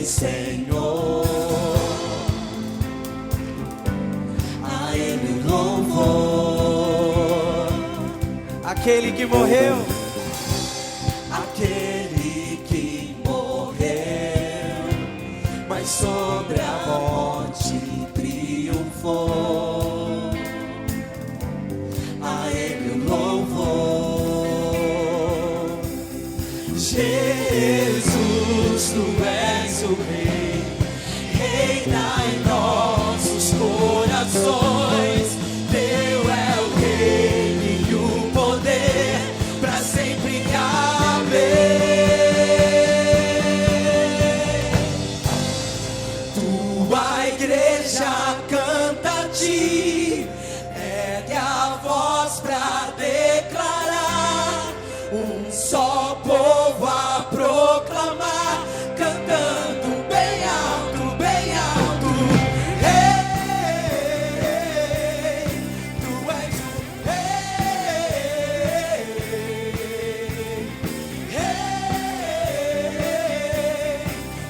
Senhor. A Ele louvor. Aquele que morreu, aquele que morreu, mas sobre a morte triunfou. A Ele o louvor. Jesus, Tu és o Rei, reina em nossos corações. Teu é o reino e o poder para sempre caber. Tua igreja canta a Ti, ergue a voz para declarar, um só povo a proclamar, cantando bem alto, bem alto. Rei, Tu és o Rei. Rei,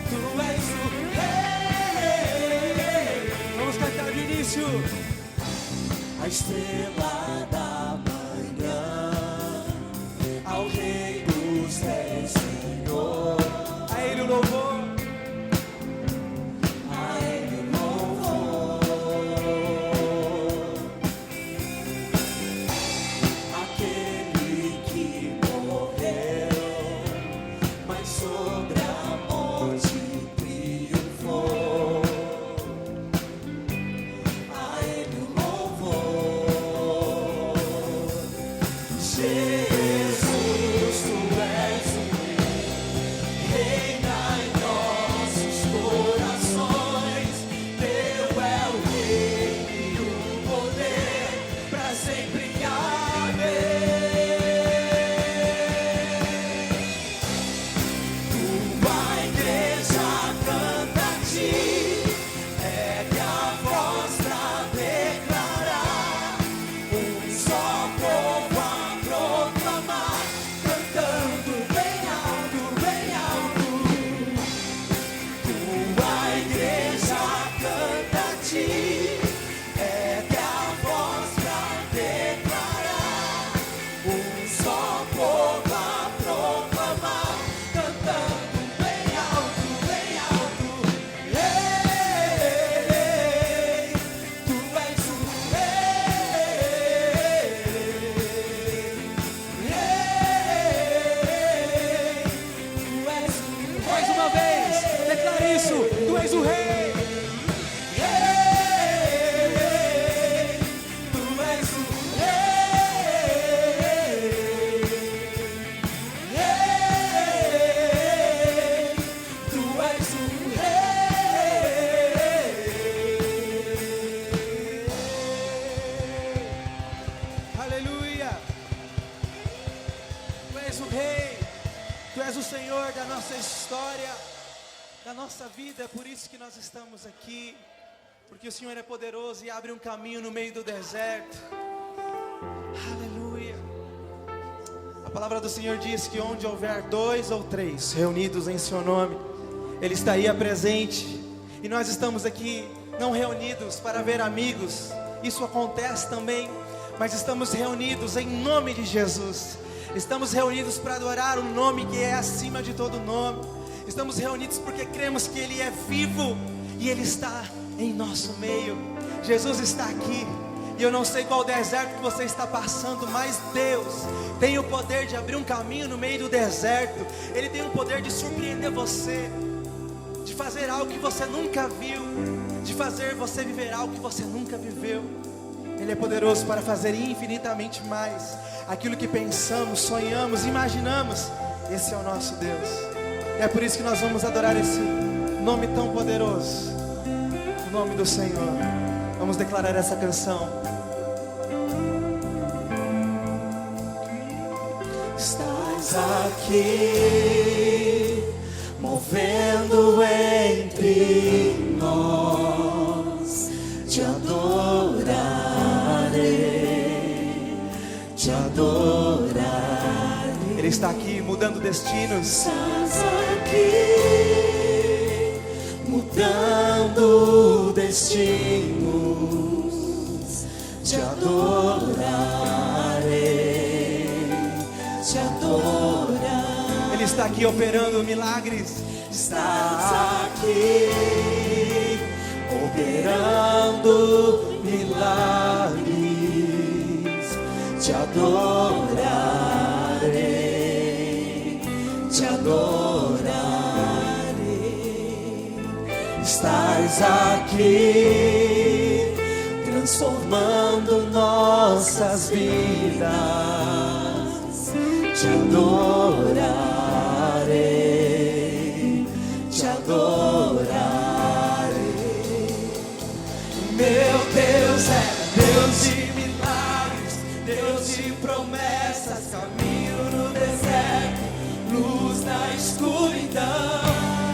Tu és o Rei. vamos cantar de início. A estrela da manhã, ao Rei dos Reis, Senhor. A Ele o louvor, A Ele o louvor. Aquele que morreu, mas sobre a morte triunfou. A Ele o louvor. Jesus, Tu és o Rei, reina em nossos corações. Teu é o reino e o poder para sempre caber. Tua igreja canta a Ti, ergue a voz pra declarar, um só povo a proclamar, cantando bem alto, bem alto. Tua igreja canta a Ti, ergue a voz pra declarar, um só povo a proclamar, cantando bem alto, bem alto. Rei, Tu és o Rei. Rei, Tu és o Rei. mais uma vez, declara isso. Tu és o Rei. Rei, Tu és o Rei. Rei, Tu és o Rei. Aleluia. Tu és o Rei. Tu és o Senhor da nossa história, da nossa vida. É por isso que nós estamos aqui, porque o Senhor é poderoso e abre um caminho no meio do deserto. Aleluia. A palavra do Senhor diz que onde houver 2 ou 3 reunidos em seu nome, Ele estaria presente. E nós estamos aqui não reunidos para ver amigos, isso acontece também, mas estamos reunidos em nome de Jesus. Estamos reunidos para adorar o nome que é acima de todo nome. Estamos reunidos porque cremos que Ele é vivo e Ele está em nosso meio. Jesus está aqui. E eu não sei qual deserto que você está passando, mas Deus tem o poder de abrir um caminho no meio do deserto. Ele tem o poder de surpreender você, de fazer algo que você nunca viu, de fazer você viver algo que você nunca viveu. Ele é poderoso para fazer infinitamente mais aquilo que pensamos, sonhamos, imaginamos. Esse é o nosso Deus. É por isso que nós vamos adorar esse nome tão poderoso, o nome do Senhor. Vamos declarar essa canção. Estás aqui, movendo entre nós. Te adorarei, te adorarei. Ele está aqui mudando destinos. Estás aqui, mudando destinos, te adorarei, te adorarei. Ele está aqui operando milagres. Estás aqui operando milagres, te adorarei, te adorarei. Estás aqui transformando nossas vidas, te adorarei, te adorarei. Meu Deus é Deus de milagres, Deus de promessas, caminho no deserto, luz na escuridão.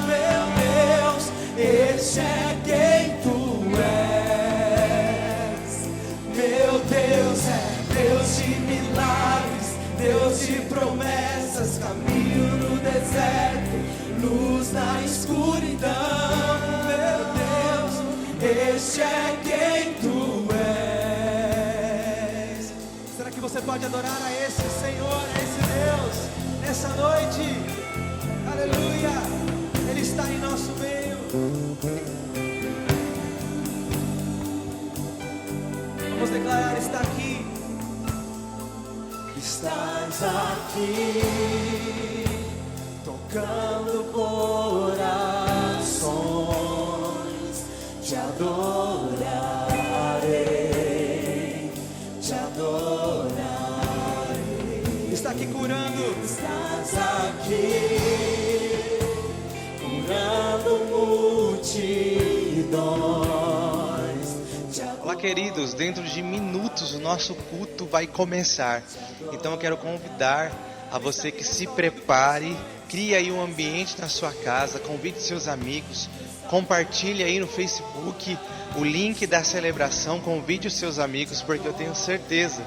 Meu Deus, este é quem tu és. Meu Deus é Deus de milagres, Deus de promessas, caminho no deserto, luz na escuridão. Meu Deus, este é quem tu és. Será que você pode adorar a esse Senhor, a esse Deus, nessa noite? Aleluia! Ele está em nosso meio. Vamos declarar: está aqui. Estás aqui, tocando corações, te adorarei, te adorarei. Está aqui curando. Estás aqui, curando multidões, te adorarei. Olá, queridos, dentro de minutos o nosso culto vai começar. Então eu quero convidar a você que se prepare, crie aí um ambiente na sua casa, convide seus amigos, compartilhe aí no Facebook o link da celebração, convide os seus amigos, porque eu tenho certeza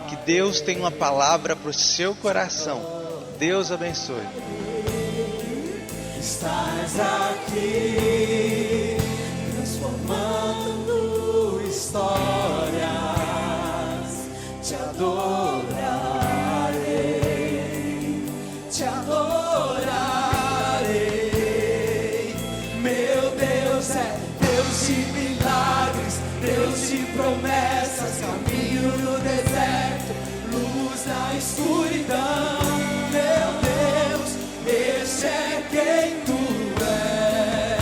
que Deus tem uma palavra para o seu coração. Deus abençoe. Estás aqui, transformando histórias, te adorarei, te adorarei. Meu Deus é Deus de milagres, Deus de promessas, caminho no deserto, luz na escuridão. Meu Deus, este é quem tu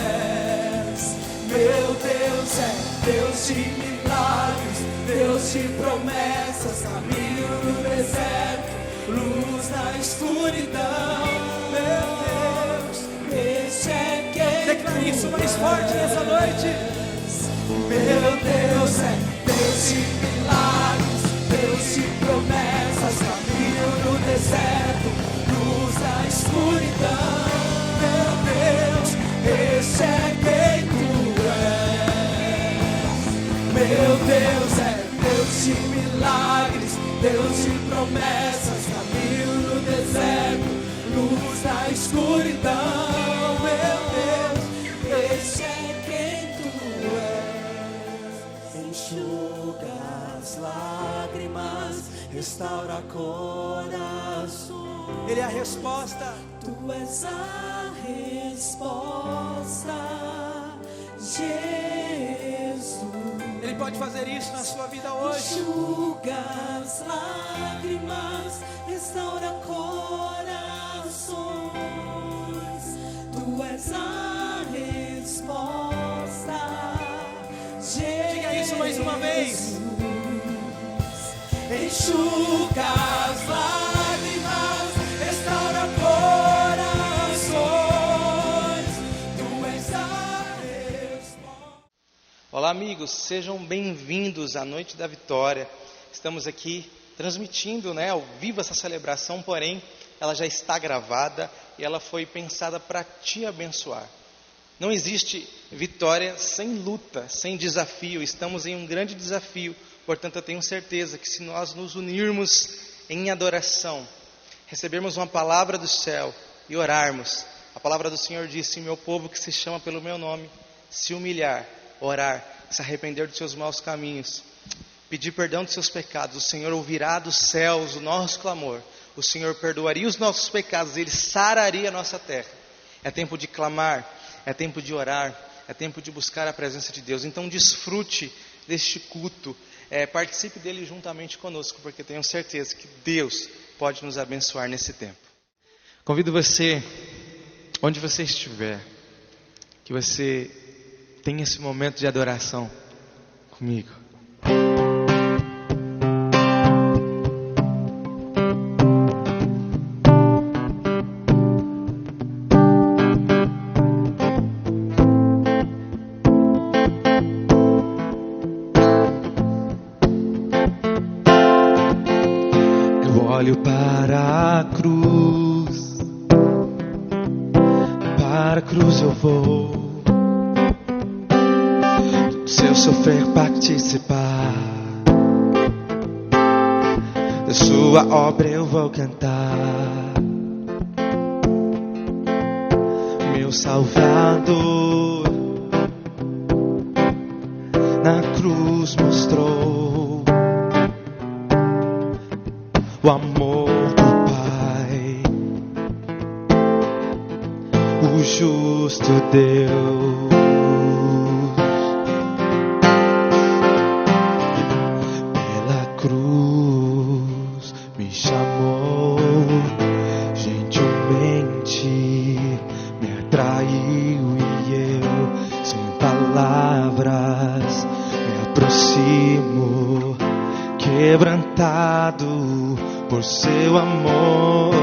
és. Meu Deus é Deus de milagres, Deus de promessas, caminho no deserto, luz na escuridão. Meu Deus, este é quem Declare isso mais forte nessa noite. meu Deus é Deus de milagres, Deus de promessas, caminho no deserto, luz na escuridão. Meu Deus, este é quem tu és. Meu Deus é Deus de milagres, Deus de promessas, caminho no deserto, luz na escuridão. Meu Deus, este é quem tu és. Enxuga as lágrimas, restaura corações. Ele é a resposta. Tu és a resposta, Jesus. Ele pode fazer isso na sua vida hoje. Enxuga as lágrimas, restaura corações. Tu és a resposta, Jesus. Diga isso mais uma vez. Enxuga as lágrimas, restaura corações. Tu és a resposta. Olá, amigos, sejam bem-vindos à Noite da Vitória. Estamos aqui transmitindo, ao vivo essa celebração, porém ela já está gravada e ela foi pensada para te abençoar. Não existe vitória sem luta, sem desafio. Estamos em um grande desafio, portanto eu tenho certeza que se nós nos unirmos em adoração, recebermos uma palavra do céu e orarmos, a palavra do Senhor disse: meu povo que se chama pelo meu nome se humilhar, orar, se arrepender dos seus maus caminhos, pedir perdão dos seus pecados, o Senhor ouvirá dos céus o nosso clamor, o Senhor perdoaria os nossos pecados, Ele sararia a nossa terra. É tempo de clamar, é tempo de orar, é tempo de buscar a presença de Deus. Então desfrute deste culto, participe dele juntamente conosco, porque tenho certeza que Deus pode nos abençoar nesse tempo. Convido você, onde você estiver, que você tenha esse momento de adoração comigo. Eu olho para a cruz, para a cruz eu vou. Se eu sofrer participar da sua obra eu vou cantar. Meu Salvador na cruz mostrou o amor do Pai, o justo Deus. Cruz me chamou, gentilmente me atraiu e eu, sem palavras, me aproximo, quebrantado por seu amor.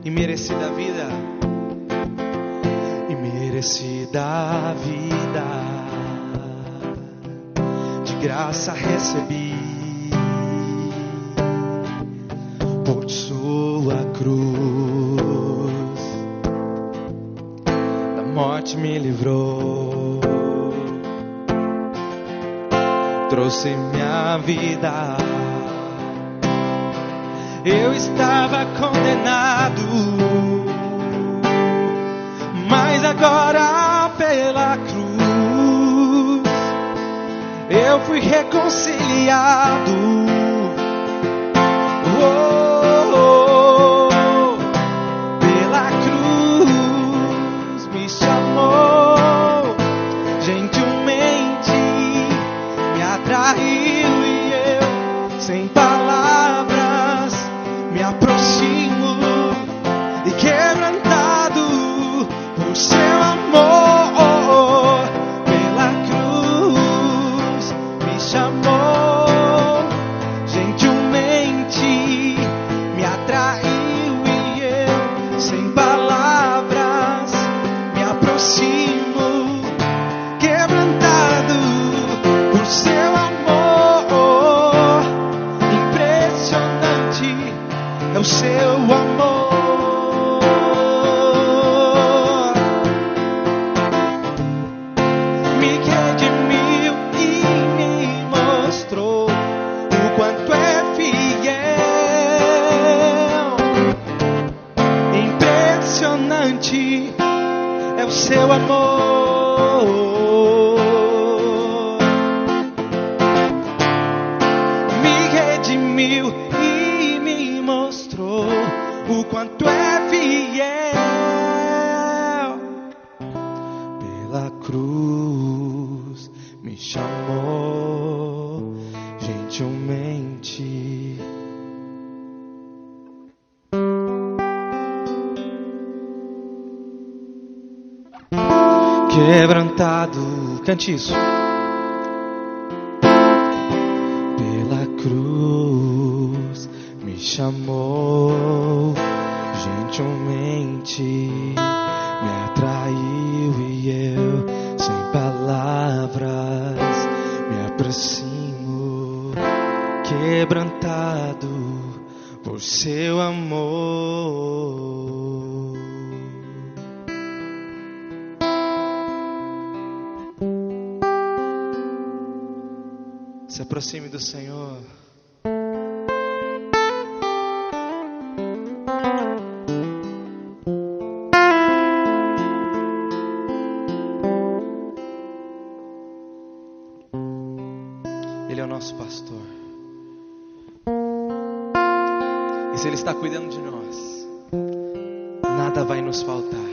Imerecida vida, imerecida vida, de graça recebi, por sua cruz, da morte me livrou, trouxe minha vida. Eu estava condenado, mas agora pela cruz eu fui reconciliado. Pela cruz me chamou, gentilmente me atraiu e eu, sem palavras, me aproximo e quebrantado por seu amor. Pela cruz me chamou, gentilmente me atraiu e eu, sem palavras, me aproximo, quebrantado por seu amor. Impressionante é o seu amor. Me redimiu e me mostrou o quanto é fiel. Impressionante é o seu amor. Me redimiu e me mostrou o quanto é fiel. Pela cruz me chamou, gentilmente. Quebrantado, cante isso. Pela cruz me chamou, gentilmente me atraiu e eu, sem palavras, me aproximo, quebrantado por seu amor. Se aproxime do Senhor. Ele é o nosso pastor. E se Ele está cuidando de nós, nada vai nos faltar.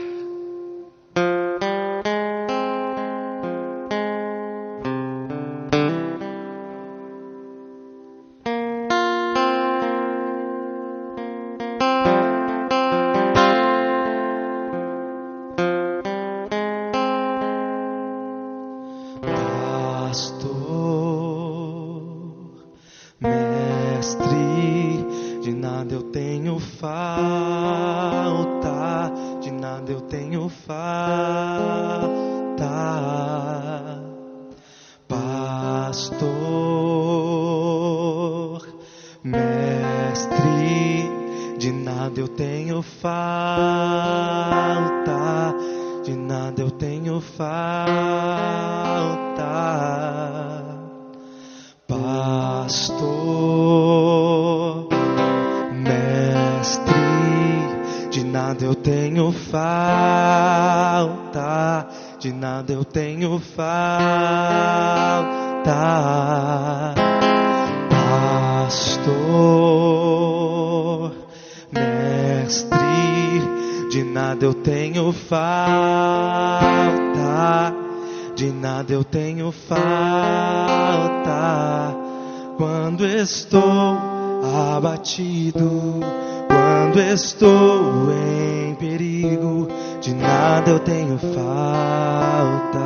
Quando estou em perigo, de nada eu tenho falta,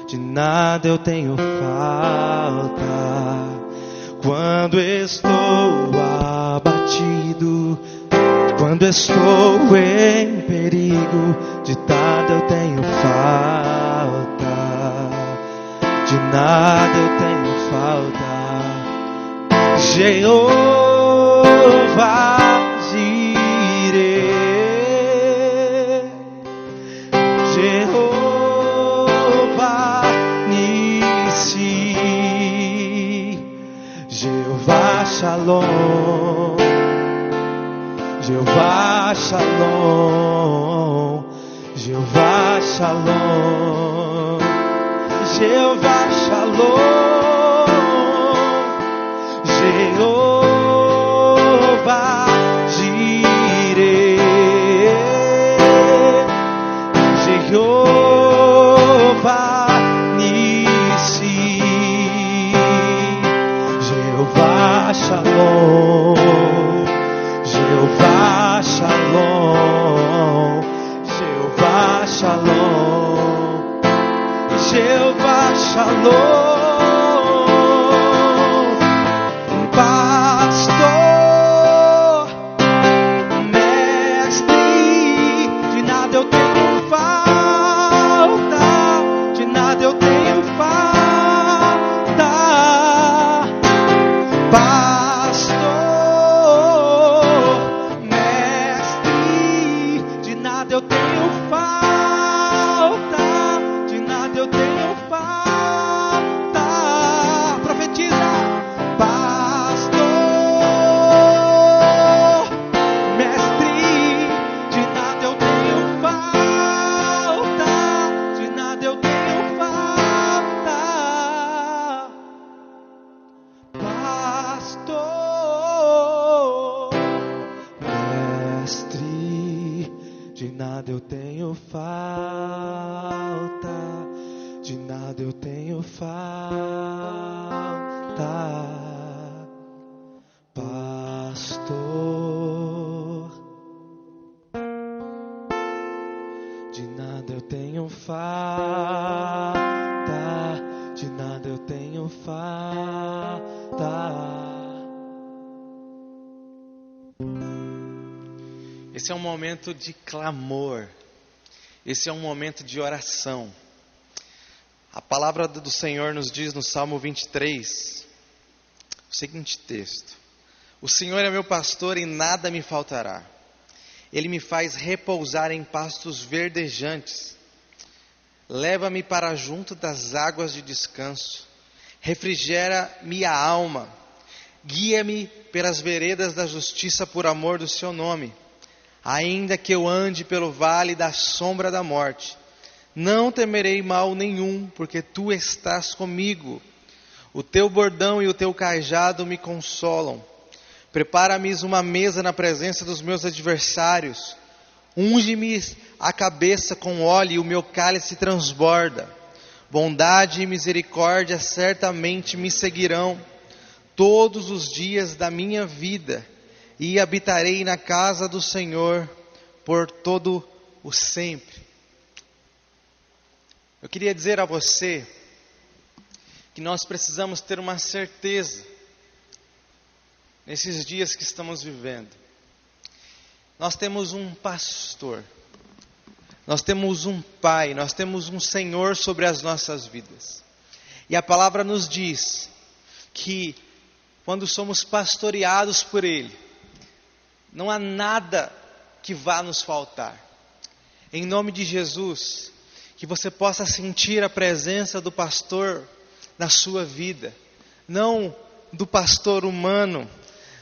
de nada eu tenho falta. Quando estou abatido, quando estou em perigo, de nada eu tenho falta, de nada eu tenho falta. Jeová Jireh, Jeová Nissi, Jeová Shalom, Jeová Shalom, Jeová Shalom, Jeová Shalom. Jeová Jireh, Jeová Nissi, Jeová Shalom, Jeová Shalom, Jeová Shalom, Jeová Shalom. Esse é um momento de clamor. Esse é um momento de oração. A palavra do Senhor nos diz no Salmo 23, o seguinte texto: O Senhor é meu pastor e nada me faltará. Ele me faz repousar em pastos verdejantes. Leva-me para junto das águas de descanso. refrigera minha alma. Guia-me pelas veredas da justiça por amor do seu nome. Ainda que eu ande pelo vale da sombra da morte, não temerei mal nenhum, porque tu estás comigo. O teu bordão e o teu cajado me consolam. Prepara-me uma mesa na presença dos meus adversários. Unge-me a cabeça com óleo e o meu cálice transborda. Bondade e misericórdia certamente me seguirão todos os dias da minha vida, e habitarei na casa do Senhor por todo o sempre. Eu queria dizer a você que nós precisamos ter uma certeza nesses dias que estamos vivendo. Nós temos um pastor, nós temos um pai, nós temos um Senhor sobre as nossas vidas. E a palavra nos diz que quando somos pastoreados por Ele, não há nada que vá nos faltar. Em nome de Jesus, que você possa sentir a presença do pastor na sua vida, não do pastor humano,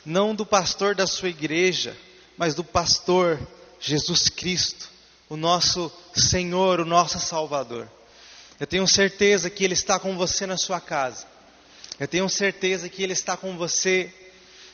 não do pastor da sua igreja, mas do pastor Jesus Cristo, o nosso Senhor, o nosso Salvador. Eu tenho certeza que Ele está com você na sua casa. Eu tenho certeza que Ele está com você.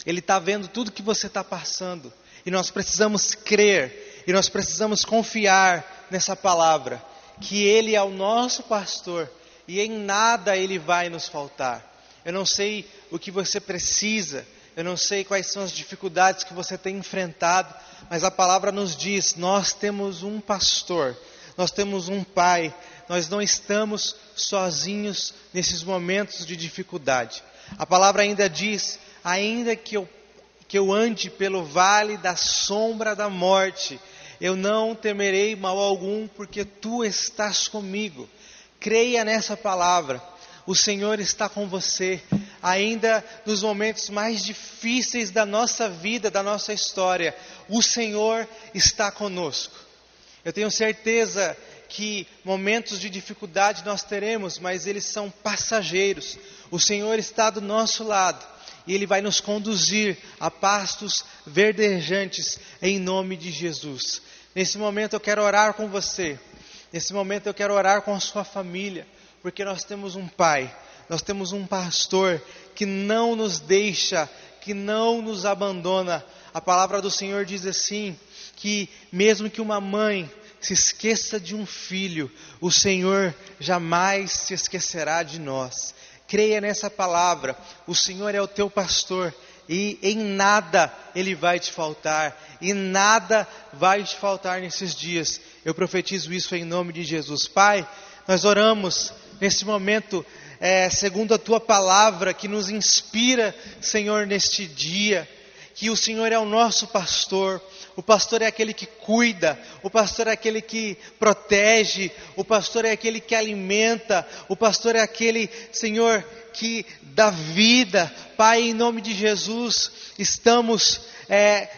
Ele está vendo tudo que você está passando. E nós precisamos crer, e nós precisamos confiar nessa palavra, que Ele é o nosso pastor, e em nada Ele vai nos faltar. Eu não sei o que você precisa, eu não sei quais são as dificuldades que você tem enfrentado, mas a palavra nos diz, nós temos um pastor, nós temos um pai, nós não estamos sozinhos nesses momentos de dificuldade. A palavra ainda diz, ainda que eu ande pelo vale da sombra da morte, eu não temerei mal algum, porque tu estás comigo. Creia nessa palavra, o Senhor está com você, ainda nos momentos mais difíceis da nossa vida, da nossa história, o Senhor está conosco. Eu tenho certeza que momentos de dificuldade nós teremos, mas eles são passageiros. O Senhor está do nosso lado, e Ele vai nos conduzir a pastos verdejantes, em nome de Jesus. Nesse momento eu quero orar com você. Nesse momento eu quero orar com a sua família, porque nós temos um pai, nós temos um pastor que não nos deixa, que não nos abandona. A palavra do Senhor diz assim, que mesmo que uma mãe se esqueça de um filho, o Senhor jamais se esquecerá de nós. Creia nessa palavra, o Senhor é o teu pastor, e em nada Ele vai te faltar, e nada vai te faltar nesses dias. Eu profetizo isso em nome de Jesus. Pai, nós oramos nesse momento, segundo a Tua palavra, que nos inspira, Senhor, neste dia, que o Senhor é o nosso pastor. O pastor é aquele que cuida, o pastor é aquele que protege, o pastor é aquele que alimenta, o pastor é aquele, Senhor, que dá vida. Pai, em nome de Jesus, estamos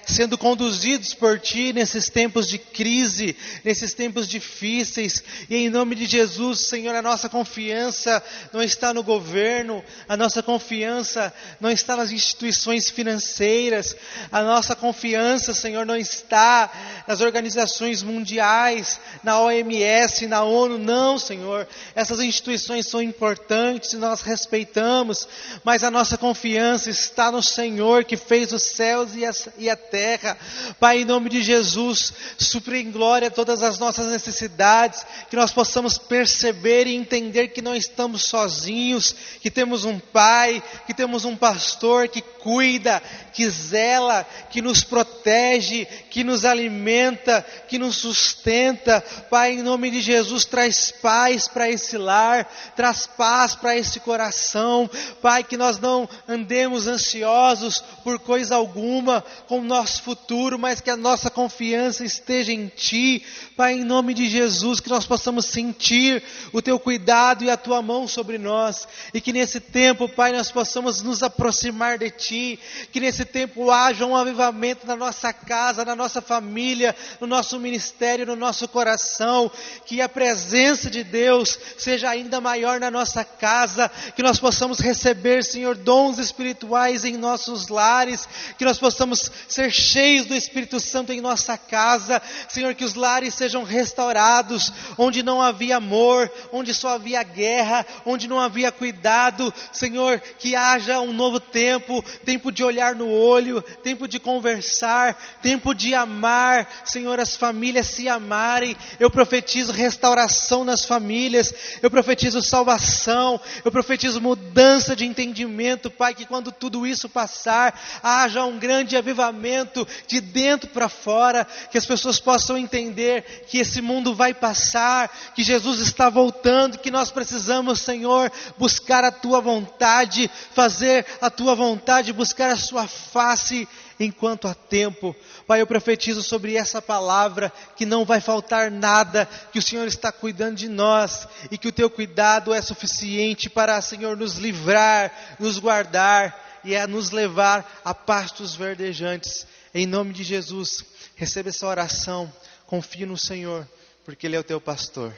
sendo conduzidos por Ti nesses tempos de crise, nesses tempos difíceis, e em nome de Jesus, Senhor, a nossa confiança não está no governo, a nossa confiança não está nas instituições financeiras, a nossa confiança, Senhor, não está nas organizações mundiais, na OMS, na ONU, não, Senhor. Essas instituições são importantes e nós respeitamos, mas a nossa confiança está no Senhor que fez os céus e a terra. Pai, em nome de Jesus, supre em glória todas as nossas necessidades, que nós possamos perceber e entender que não estamos sozinhos, que temos um Pai, que temos um pastor que cuida, que zela, que nos protege, que nos alimenta, que nos sustenta. Pai, em nome de Jesus, traz paz para esse lar, traz paz para esse coração. Pai, que nós não andemos ansiosos por coisa alguma, com o nosso futuro, mas que a nossa confiança esteja em Ti, Pai, em nome de Jesus, que nós possamos sentir o Teu cuidado e a Tua mão sobre nós, e que nesse tempo, Pai, nós possamos nos aproximar de Ti, que nesse tempo haja um avivamento na nossa casa, na nossa família, no nosso ministério, no nosso coração, que a presença de Deus seja ainda maior na nossa casa, que nós possamos receber, Senhor, dons espirituais em nossos lares, que nós possamos ser cheios do Espírito Santo em nossa casa, Senhor, que os lares sejam restaurados, onde não havia amor, onde só havia guerra, onde não havia cuidado, Senhor, que haja um novo tempo, tempo de olhar no olho, tempo de conversar, tempo de amar, Senhor, as famílias se amarem. Eu profetizo restauração nas famílias, eu profetizo salvação, eu profetizo mudança de entendimento, Pai, que quando tudo isso passar, haja um grande avivamento de dentro para fora, que as pessoas possam entender que esse mundo vai passar, que Jesus está voltando, que nós precisamos, Senhor, buscar a Tua vontade, fazer a Tua vontade, buscar a Sua face enquanto há tempo. Pai, eu profetizo sobre essa palavra que não vai faltar nada, que o Senhor está cuidando de nós e que o Teu cuidado é suficiente para, Senhor, nos livrar, nos guardar e a nos levar a pastos verdejantes. Em nome de Jesus, receba essa oração, confie no Senhor, porque Ele é o Teu pastor.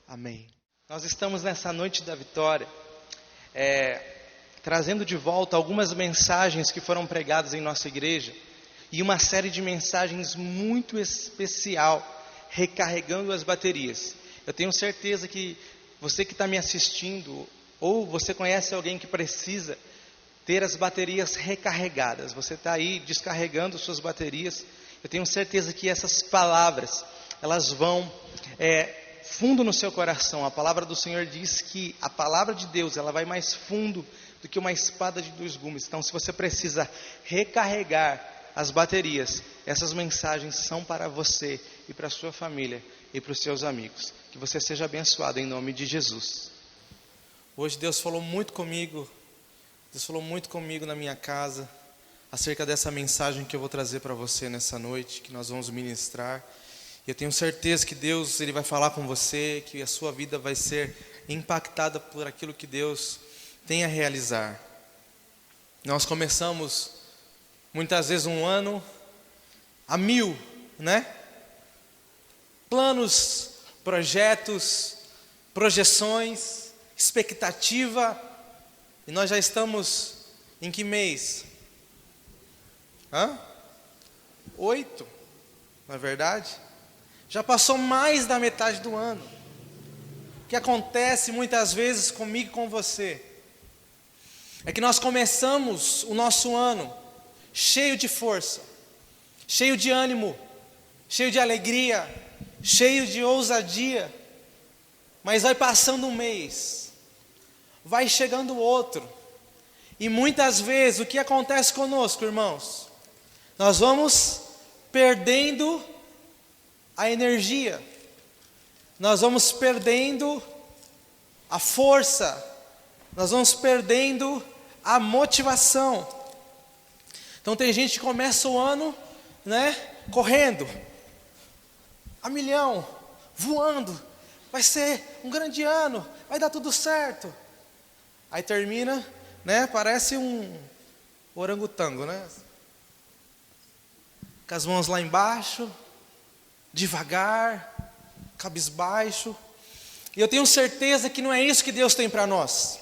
Amém. Nós estamos nessa noite da vitória, trazendo de volta algumas mensagens que foram pregadas em nossa igreja, e uma série de mensagens muito especial, recarregando as baterias. Eu tenho certeza que você que está me assistindo, ou você conhece alguém que precisa ter as baterias recarregadas, você está aí descarregando suas baterias, eu tenho certeza que essas palavras, elas vão fundo no seu coração. A palavra do Senhor diz que a palavra de Deus, ela vai mais fundo do que uma espada de 2 gumes. Então, se você precisa recarregar as baterias, essas mensagens são para você e para a sua família e para os seus amigos. Que você seja abençoado em nome de Jesus. Hoje Deus falou muito comigo, na minha casa, acerca dessa mensagem que eu vou trazer para você nessa noite, que nós vamos ministrar. Eu tenho certeza que Deus, Ele vai falar com você, que a sua vida vai ser impactada por aquilo que Deus tem a realizar. Nós começamos muitas vezes um ano a 1000, né? Planos, projetos, projeções, expectativa. E nós já estamos em que mês? 8, não é verdade? Já passou mais da metade do ano. O que acontece muitas vezes comigo e com você é que nós começamos o nosso ano cheio de força, cheio de ânimo, cheio de alegria, cheio de ousadia, mas vai passando um mês, vai chegando outro, e muitas vezes o que acontece conosco, irmãos? Nós vamos perdendo a energia, nós vamos perdendo a força, nós vamos perdendo a motivação. Então tem gente que começa o ano, né, correndo, a milhão, voando, vai ser um grande ano, vai dar tudo certo. Aí termina, né, parece um orangotango, né? Com as mãos lá embaixo, devagar, cabisbaixo. E eu tenho certeza que não é isso que Deus tem para nós.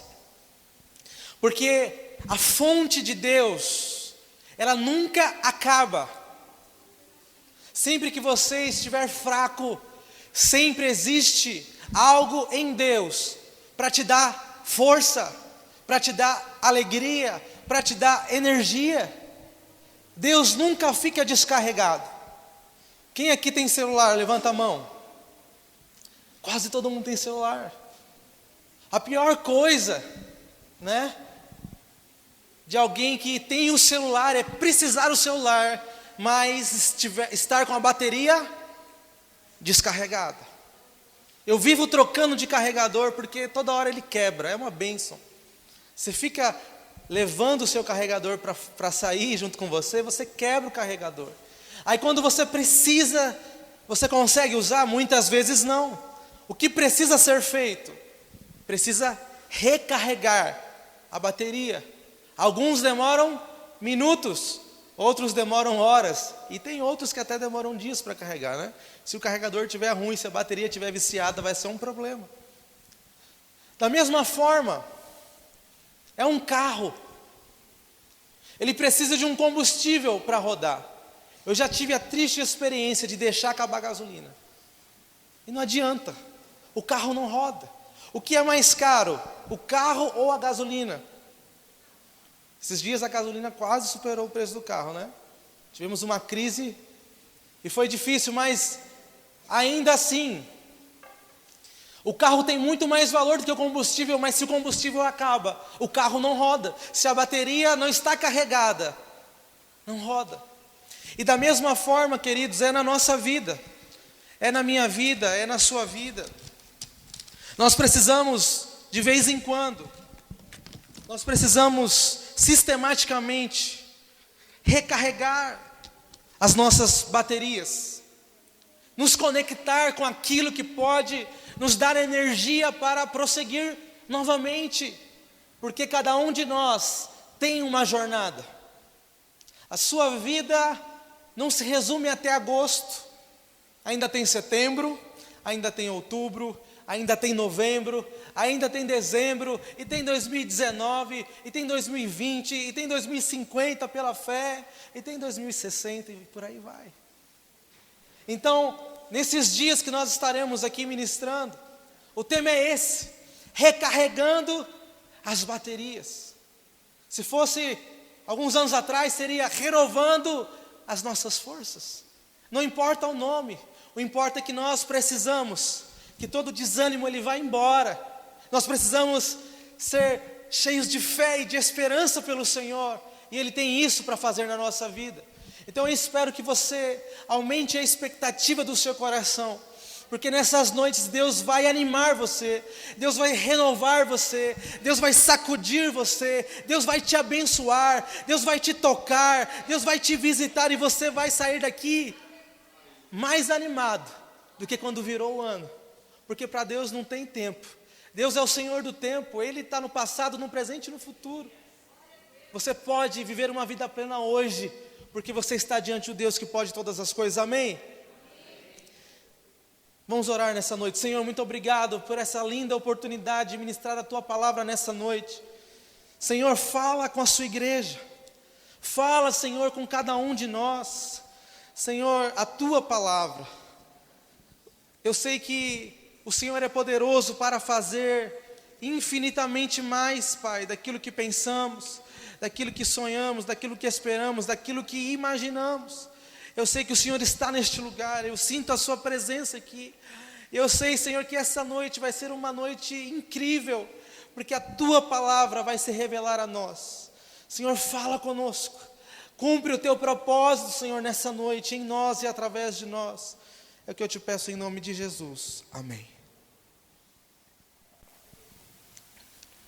Porque a fonte de Deus, ela nunca acaba. Sempre que você estiver fraco, sempre existe algo em Deus para te dar força, para te dar alegria, para te dar energia. Deus nunca fica descarregado. Quem aqui tem celular? Levanta a mão. Quase todo mundo tem celular. A pior coisa, né, de alguém que tem o celular é precisar do celular, mas estar com a bateria descarregada. Eu vivo trocando de carregador porque toda hora ele quebra, é uma bênção. Você fica levando o seu carregador para sair junto com você, você quebra o carregador. Aí quando você precisa, você consegue usar? Muitas vezes não. O que precisa ser feito? Precisa recarregar a bateria. Alguns demoram minutos, outros demoram horas, e tem outros que até demoram dias para carregar, né? Se o carregador estiver ruim, se a bateria estiver viciada, vai ser um problema. Da mesma forma, é um carro. Ele precisa de um combustível para rodar. Eu já tive a triste experiência de deixar acabar a gasolina. E não adianta. O carro não roda. O que é mais caro? O carro ou a gasolina? Esses dias a gasolina quase superou o preço do carro, né? Tivemos uma crise e foi difícil, mas ainda assim, o carro tem muito mais valor do que o combustível, mas se o combustível acaba, o carro não roda. Se a bateria não está carregada, não roda. E da mesma forma, queridos, é na nossa vida, é na minha vida, é na sua vida. Nós precisamos, de vez em quando, nós precisamos sistematicamente recarregar as nossas baterias, nos conectar com aquilo que pode nos dar energia para prosseguir novamente, porque cada um de nós tem uma jornada. A sua vida não se resume até agosto, ainda tem setembro, ainda tem outubro, ainda tem novembro, ainda tem dezembro, e tem 2019, e tem 2020, e tem 2050 pela fé, e tem 2060 e por aí vai. Então, nesses dias que nós estaremos aqui ministrando, o tema é esse: recarregando as baterias. Se fosse alguns anos atrás, seria renovando as nossas forças. Não importa o nome, o importa é que nós precisamos que todo desânimo ele vá embora. Nós precisamos ser cheios de fé e de esperança pelo Senhor, e Ele tem isso para fazer na nossa vida. Então eu espero que você aumente a expectativa do seu coração, porque nessas noites Deus vai animar você, Deus vai renovar você, Deus vai sacudir você, Deus vai te abençoar, Deus vai te tocar, Deus vai te visitar, e você vai sair daqui mais animado do que quando virou o ano. Porque para Deus não tem tempo. Deus é o Senhor do tempo. Ele está no passado, no presente e no futuro. Você pode viver uma vida plena hoje, porque você está diante do Deus que pode todas as coisas. Amém? Vamos orar nessa noite. Senhor, muito obrigado por essa linda oportunidade de ministrar a Tua palavra nessa noite. Senhor, fala com a Sua igreja. Fala, Senhor, com cada um de nós. Senhor, a Tua palavra. Eu sei que o Senhor é poderoso para fazer infinitamente mais, Pai, daquilo que pensamos, daquilo que sonhamos, daquilo que esperamos, daquilo que imaginamos. Eu sei que o Senhor está neste lugar, eu sinto a Sua presença aqui. Eu sei, Senhor, que essa noite vai ser uma noite incrível, porque a Tua palavra vai se revelar a nós. Senhor, fala conosco, cumpre o Teu propósito, Senhor, nessa noite, em nós e através de nós. É o que eu te peço em nome de Jesus. Amém.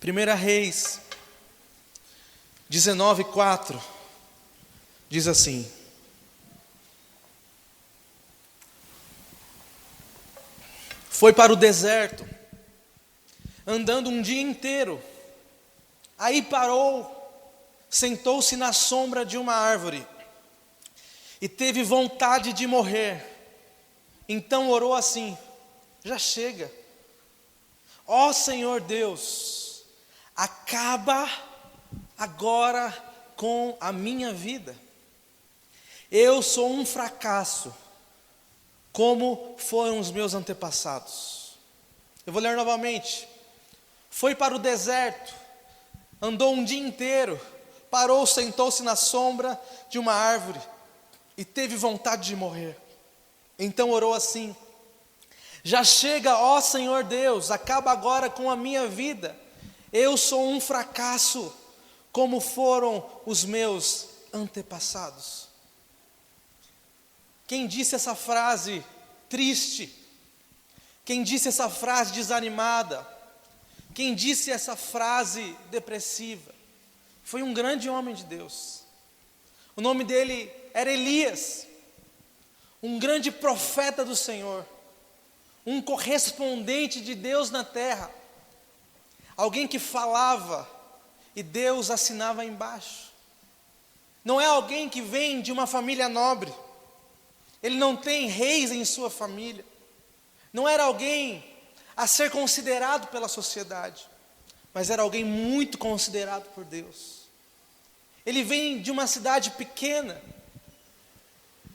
1 Reis 19:4 diz assim: foi para o deserto, andando um dia inteiro. Aí parou, sentou-se na sombra de uma árvore e teve vontade de morrer. Então orou assim: já chega, ó Senhor Deus, acaba agora com a minha vida. Eu sou um fracasso, como foram os meus antepassados. Eu vou ler novamente. Foi para o deserto, andou um dia inteiro, parou, sentou-se na sombra de uma árvore e teve vontade de morrer. Então orou assim: já chega, ó Senhor Deus, acaba agora com a minha vida. Eu sou um fracasso, como foram os meus antepassados. Quem disse essa frase triste? Quem disse essa frase desanimada? Quem disse essa frase depressiva? foi um grande homem de Deus. O nome dele era Elias, um grande profeta do Senhor, um correspondente de Deus na terra, alguém que falava e Deus assinava embaixo. Não é alguém que vem de uma família nobre, ele não tem reis em sua família, não era alguém a ser considerado pela sociedade, mas era alguém muito considerado por Deus. Ele vem de uma cidade pequena,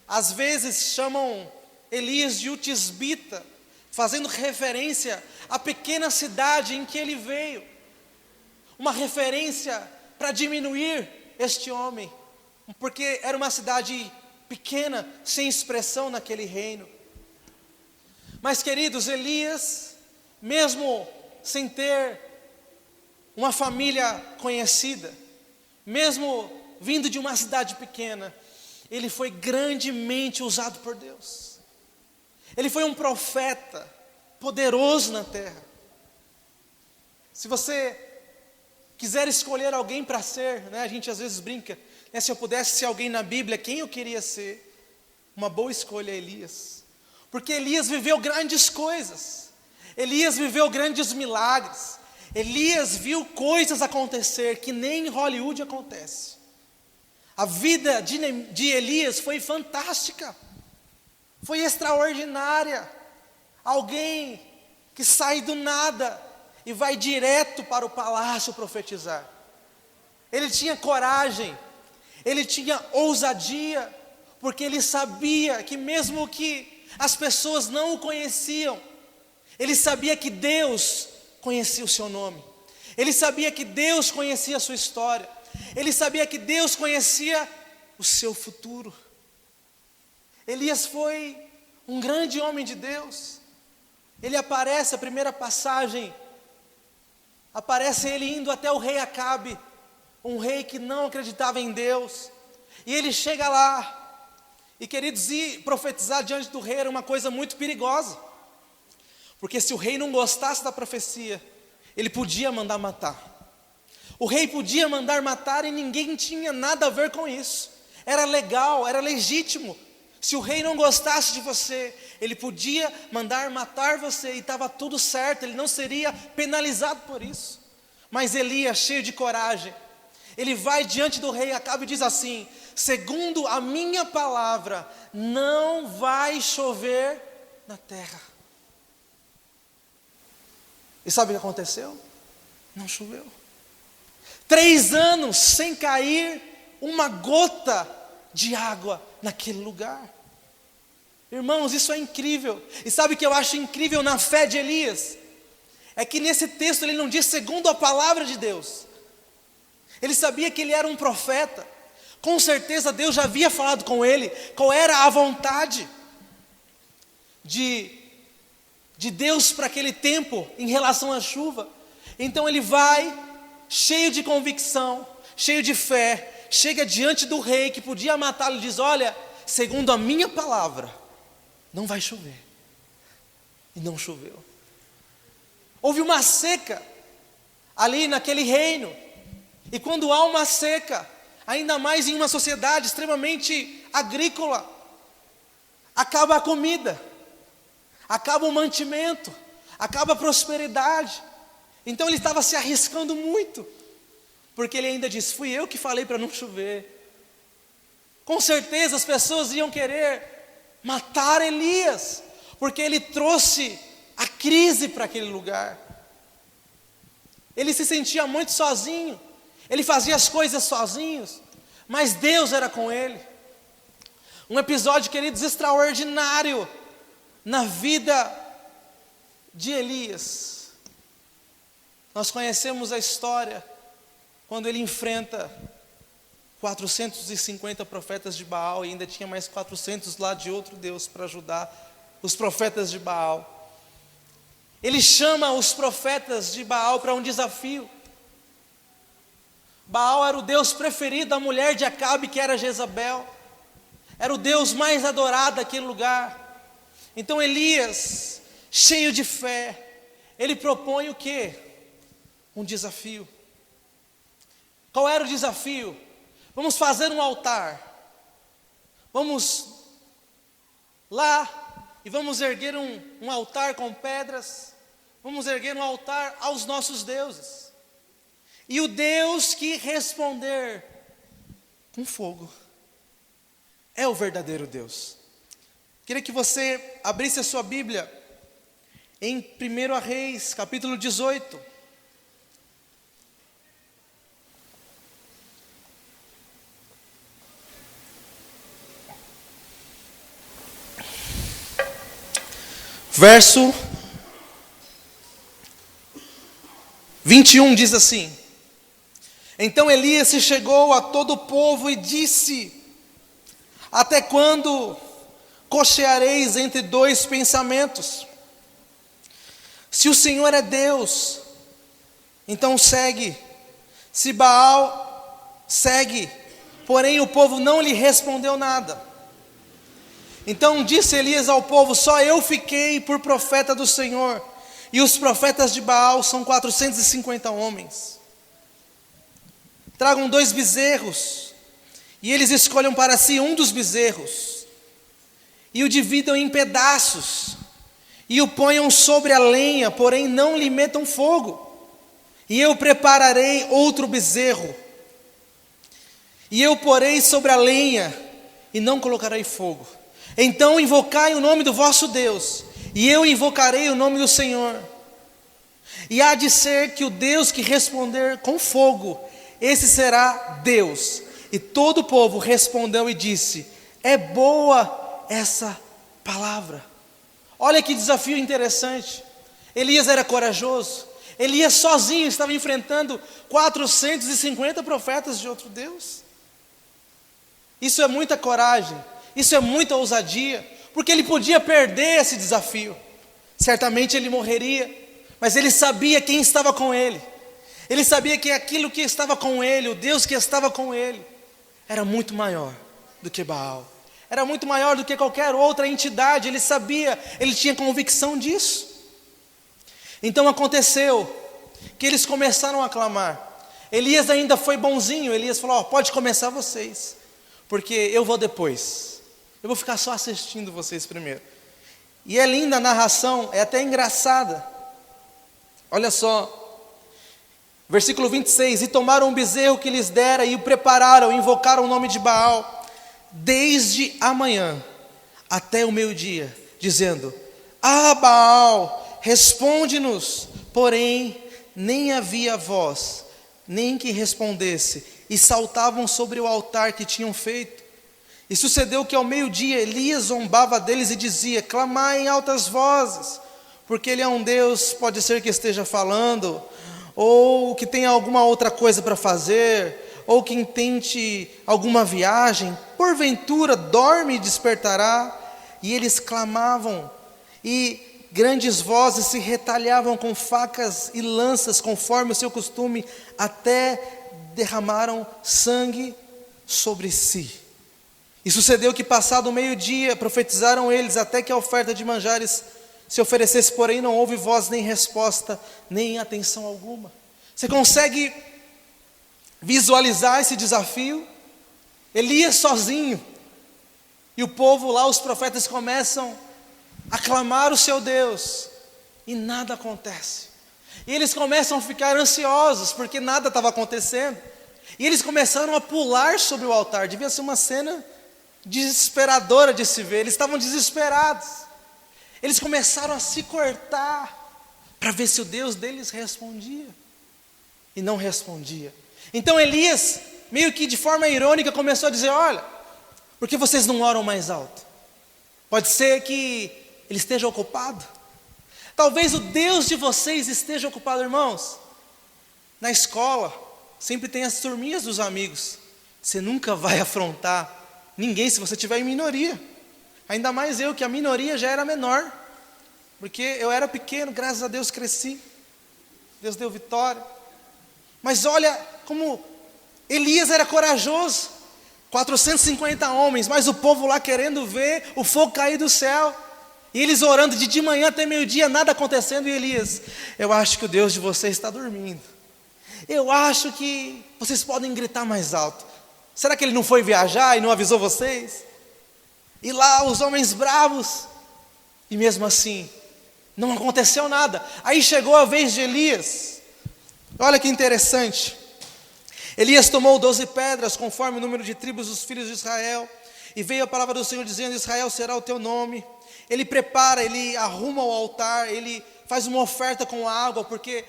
às vezes chamam Elias de Utisbita, fazendo referência à pequena cidade em que ele veio, uma referência para diminuir este homem, porque era uma cidade pequena, sem expressão naquele reino. Mas, queridos, Elias, mesmo sem ter uma família conhecida, mesmo vindo de uma cidade pequena, ele foi grandemente usado por Deus. Ele foi um profeta poderoso na terra. Se você quiser escolher alguém para ser, a gente às vezes brinca, se eu pudesse ser alguém na Bíblia, quem eu queria ser? Uma boa escolha é Elias. Porque Elias viveu grandes coisas, Elias viveu grandes milagres, Elias viu coisas acontecer que nem em Hollywood acontece. A vida de Elias foi fantástica, foi extraordinária. Alguém que sai do nada e vai direto para o palácio profetizar. Ele tinha coragem, ele tinha ousadia, porque ele sabia que mesmo que as pessoas não o conheciam, ele sabia que Deus conhecia o seu nome, ele sabia que Deus conhecia a sua história, ele sabia que Deus conhecia o seu futuro. Elias foi um grande homem de Deus. Ele aparece, a primeira passagem, aparece ele indo até o rei Acabe, um rei que não acreditava em Deus, e ele chega lá, e queridos, ir profetizar diante do rei era uma coisa muito perigosa, porque se o rei não gostasse da profecia, ele podia mandar matar. O rei podia mandar matar e ninguém tinha nada a ver com isso. Era legal, era legítimo. Se o rei não gostasse de você, ele podia mandar matar você e estava tudo certo, ele não seria penalizado por isso. Mas Elias, cheio de coragem, ele vai diante do rei Acabe e diz assim: segundo a minha palavra, não vai chover na terra. E sabe o que aconteceu? Não choveu. 3 anos sem cair uma gota de água naquele lugar. Irmãos, isso é incrível. E sabe o que eu acho incrível na fé de Elias? É que nesse texto ele não diz segundo a palavra de Deus. Ele sabia que ele era um profeta. Com certeza Deus já havia falado com ele qual era a vontade de Deus para aquele tempo em relação à chuva. Então ele vai cheio de convicção, cheio de fé, chega diante do rei que podia matá-lo e diz: olha, segundo a minha palavra, não vai chover. E não choveu. Houve uma seca ali naquele reino. E quando há uma seca, ainda mais em uma sociedade extremamente agrícola, acaba a comida, acaba o mantimento, acaba a prosperidade. Então ele estava se arriscando muito, porque ele ainda diz: fui eu que falei para não chover. Com certeza as pessoas iam querer matar Elias, porque ele trouxe a crise para aquele lugar. Ele se sentia muito sozinho, ele fazia as coisas sozinhos, mas Deus era com ele. Um episódio, queridos, extraordinário na vida de Elias. Nós conhecemos a história quando ele enfrenta 450 profetas de Baal, e ainda tinha mais 400 lá de outro Deus para ajudar os profetas de Baal. Ele chama os profetas de Baal para um desafio. Baal era o Deus preferido da mulher de Acabe, que era Jezabel. Era o Deus mais adorado daquele lugar. Então Elias, cheio de fé, ele propõe o quê? Um desafio. Qual era o desafio? Vamos fazer um altar. Vamos lá e vamos erguer um altar com pedras. Vamos erguer um altar aos nossos deuses. E o Deus que responder com fogo é o verdadeiro Deus. Queria que você abrisse a sua Bíblia em 1 Reis, capítulo 18. Verso 21 diz assim: Então Elias se chegou a todo o povo e disse: Até quando cocheareis entre dois pensamentos? Se o Senhor é Deus, então segue. Se Baal, segue. Porém o povo não lhe respondeu nada. Então disse Elias ao povo: Só eu fiquei por profeta do Senhor, e os profetas de Baal são 450 homens. Tragam 2 bezerros, e eles escolham para si um dos bezerros, e o dividam em pedaços, e o ponham sobre a lenha, porém não lhe metam fogo. E eu prepararei outro bezerro, e eu porei sobre a lenha, e não colocarei fogo. Então invocai o nome do vosso Deus, e eu invocarei o nome do Senhor. E há de ser que o Deus que responder com fogo, esse será Deus. E todo o povo respondeu e disse: É boa essa palavra. Olha que desafio interessante. Elias era corajoso. Elias sozinho estava enfrentando 450 profetas de outro Deus. Isso é muita coragem. Isso é muita ousadia, porque ele podia perder esse desafio. Certamente ele morreria, mas ele sabia quem estava com ele. Ele sabia que aquilo que estava com ele, o Deus que estava com ele, era muito maior do que Baal. Era muito maior do que qualquer outra entidade. Ele sabia, ele tinha convicção disso. Então aconteceu que eles começaram a clamar. Elias ainda foi bonzinho. Elias falou: Pode começar vocês, porque eu vou depois. Eu vou ficar só assistindo vocês primeiro. E é linda a narração, é até engraçada. Olha só, versículo 26. E tomaram um bezerro que lhes dera e o prepararam, invocaram o nome de Baal, desde a manhã até o meio-dia, dizendo: Baal, responde-nos. Porém, nem havia voz, nem que respondesse, e saltavam sobre o altar que tinham feito. E sucedeu que ao meio-dia Elias zombava deles e dizia: Clamai em altas vozes, porque ele é um Deus, pode ser que esteja falando, ou que tenha alguma outra coisa para fazer, ou que intente alguma viagem, porventura dorme e despertará. E eles clamavam, e grandes vozes se retalhavam com facas e lanças, conforme o seu costume, até derramaram sangue sobre si. E sucedeu que passado o meio-dia, profetizaram eles, até que a oferta de manjares se oferecesse, porém não houve voz, nem resposta, nem atenção alguma. Você consegue visualizar esse desafio? Elias sozinho, e o povo lá, os profetas começam a clamar o seu Deus, e nada acontece. E eles começam a ficar ansiosos, porque nada estava acontecendo. E eles começaram a pular sobre o altar. Devia ser uma cena desesperadora de se ver. Eles estavam desesperados. Eles começaram a se cortar para ver se o Deus deles respondia. E não respondia. Então Elias, meio que de forma irônica, começou a dizer: Olha, por que vocês não oram mais alto? Pode ser que ele esteja ocupado. Talvez o Deus de vocês esteja ocupado. Irmãos, na escola sempre tem as turminhas dos amigos. Você nunca vai afrontar ninguém se você estiver em minoria. Ainda mais eu, que a minoria já era menor, porque eu era pequeno, graças a Deus cresci. Deus deu vitória. Mas olha como Elias era corajoso. 450 homens, mas o povo lá querendo ver o fogo cair do céu. E eles orando de manhã até meio-dia, nada acontecendo. E Elias: Eu acho que o Deus de vocês está dormindo. Eu acho que vocês podem gritar mais alto. Será que ele não foi viajar e não avisou vocês? E lá os homens bravos, e mesmo assim, não aconteceu nada. Aí chegou a vez de Elias. Olha que interessante. Elias tomou 12 pedras, conforme o número de tribos dos filhos de Israel, e veio a palavra do Senhor dizendo: Israel será o teu nome. Ele prepara, ele arruma o altar, ele faz uma oferta com água, porque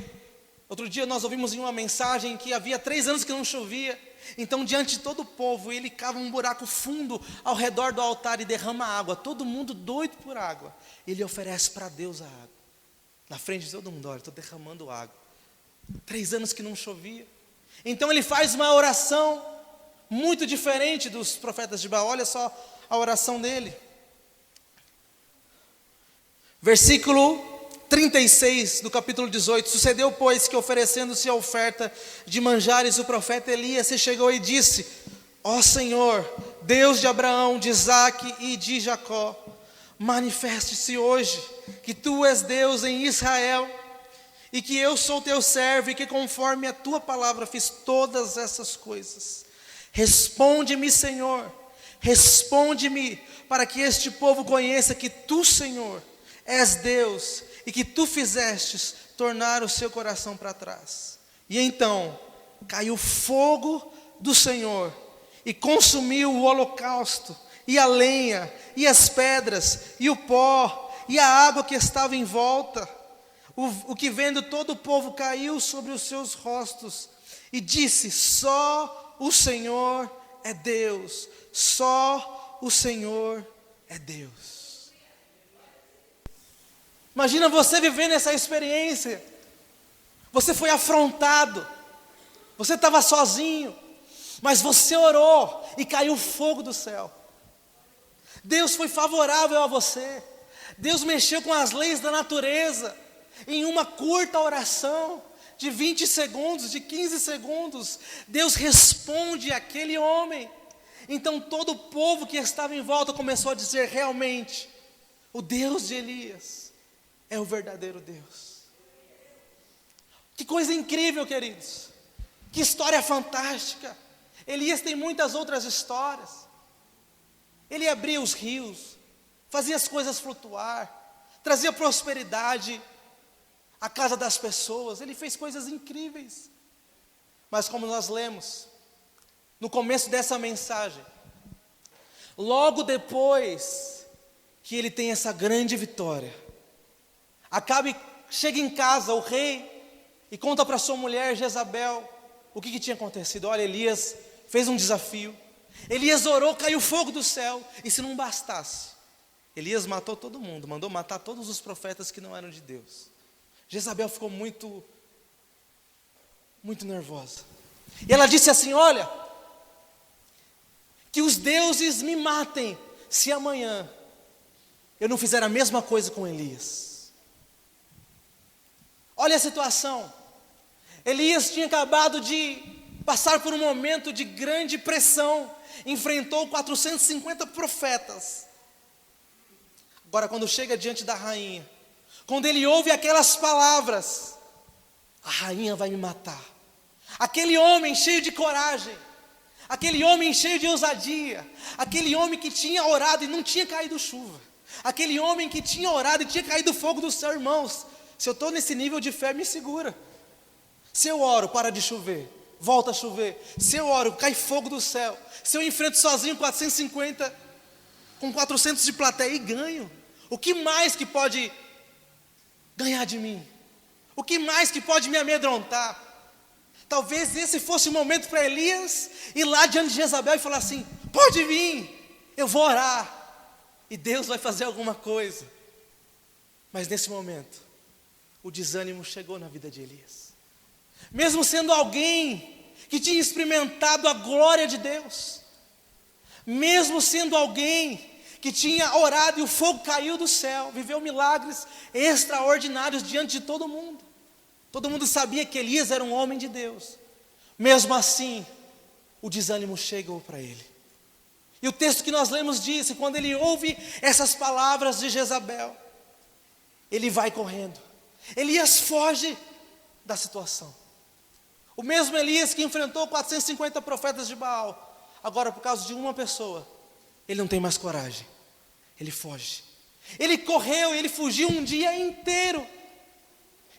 outro dia nós ouvimos em uma mensagem que havia 3 anos que não chovia. Então, diante de todo o povo, ele cava um buraco fundo ao redor do altar e derrama água. Todo mundo doido por água. Ele oferece para Deus a água. Na frente de todo mundo: olha, estou derramando água. 3 anos que não chovia. Então ele faz uma oração muito diferente dos profetas de Baal. Olha só a oração dele. Versículo 36 do capítulo 18. Sucedeu, pois, que oferecendo-se a oferta de manjares, o profeta Elias se chegou e disse: ó Senhor, Deus de Abraão, de Isaque e de Jacó, manifeste-se hoje que tu és Deus em Israel, e que eu sou teu servo, e que conforme a tua palavra fiz todas essas coisas. Responde-me, Senhor, responde-me, para que este povo conheça que tu, Senhor, és Deus, e que tu fizestes tornar o seu coração para trás. E então caiu fogo do Senhor, e consumiu o holocausto, e a lenha, e as pedras, e o pó, e a água que estava em volta. O que vendo todo o povo caiu sobre os seus rostos, e disse: só o Senhor é Deus, só o Senhor é Deus. Imagina você vivendo essa experiência. Você foi afrontado, você estava sozinho, mas você orou e caiu fogo do céu. Deus foi favorável a você. Deus mexeu com as leis da natureza em uma curta oração de 20 segundos, de 15 segundos. Deus responde àquele homem. Então todo o povo que estava em volta começou a dizer: realmente, o Deus de Elias é o verdadeiro Deus. Que coisa incrível, queridos. Que história fantástica. Elias tem muitas outras histórias. Ele abria os rios, fazia as coisas flutuar, trazia prosperidade à casa das pessoas. Ele fez coisas incríveis. Mas como nós lemos no começo dessa mensagem, logo depois que ele tem essa grande vitória, Acabe chega em casa, o rei, e conta para sua mulher Jezabel o que tinha acontecido. Olha, Elias fez um desafio. Elias orou, caiu fogo do céu. E se não bastasse, Elias matou todo mundo, mandou matar todos os profetas que não eram de Deus. Jezabel ficou muito nervosa. E ela disse assim: olha, que os deuses me matem se amanhã eu não fizer a mesma coisa com Elias. Olha a situação. Elias tinha acabado de passar por um momento de grande pressão. Enfrentou 450 profetas. Agora, quando chega diante da rainha, quando ele ouve aquelas palavras: a rainha vai me matar. Aquele homem cheio de coragem, aquele homem cheio de ousadia, aquele homem que tinha orado e não tinha caído chuva, aquele homem que tinha orado e tinha caído fogo do céu. Irmãos, se eu estou nesse nível de fé, me segura. Se eu oro, para de chover, volta a chover. Se eu oro, cai fogo do céu. Se eu enfrento sozinho 450, com 400 de plateia e ganho, o que mais que pode ganhar de mim? O que mais que pode me amedrontar? Talvez esse fosse o momento para Elias ir lá diante de Jezabel e falar assim: pode vir, eu vou orar, e Deus vai fazer alguma coisa. Mas nesse momento, o desânimo chegou na vida de Elias. Mesmo sendo alguém que tinha experimentado a glória de Deus, mesmo sendo alguém que tinha orado e o fogo caiu do céu, viveu milagres extraordinários diante de todo mundo. Todo mundo sabia que Elias era um homem de Deus. Mesmo assim, o desânimo chegou para ele. E o texto que nós lemos diz que quando ele ouve essas palavras de Jezabel, ele vai correndo. Elias foge da situação. O mesmo Elias que enfrentou 450 profetas de Baal, agora por causa de uma pessoa, ele não tem mais coragem, ele foge. Ele correu, ele fugiu um dia inteiro.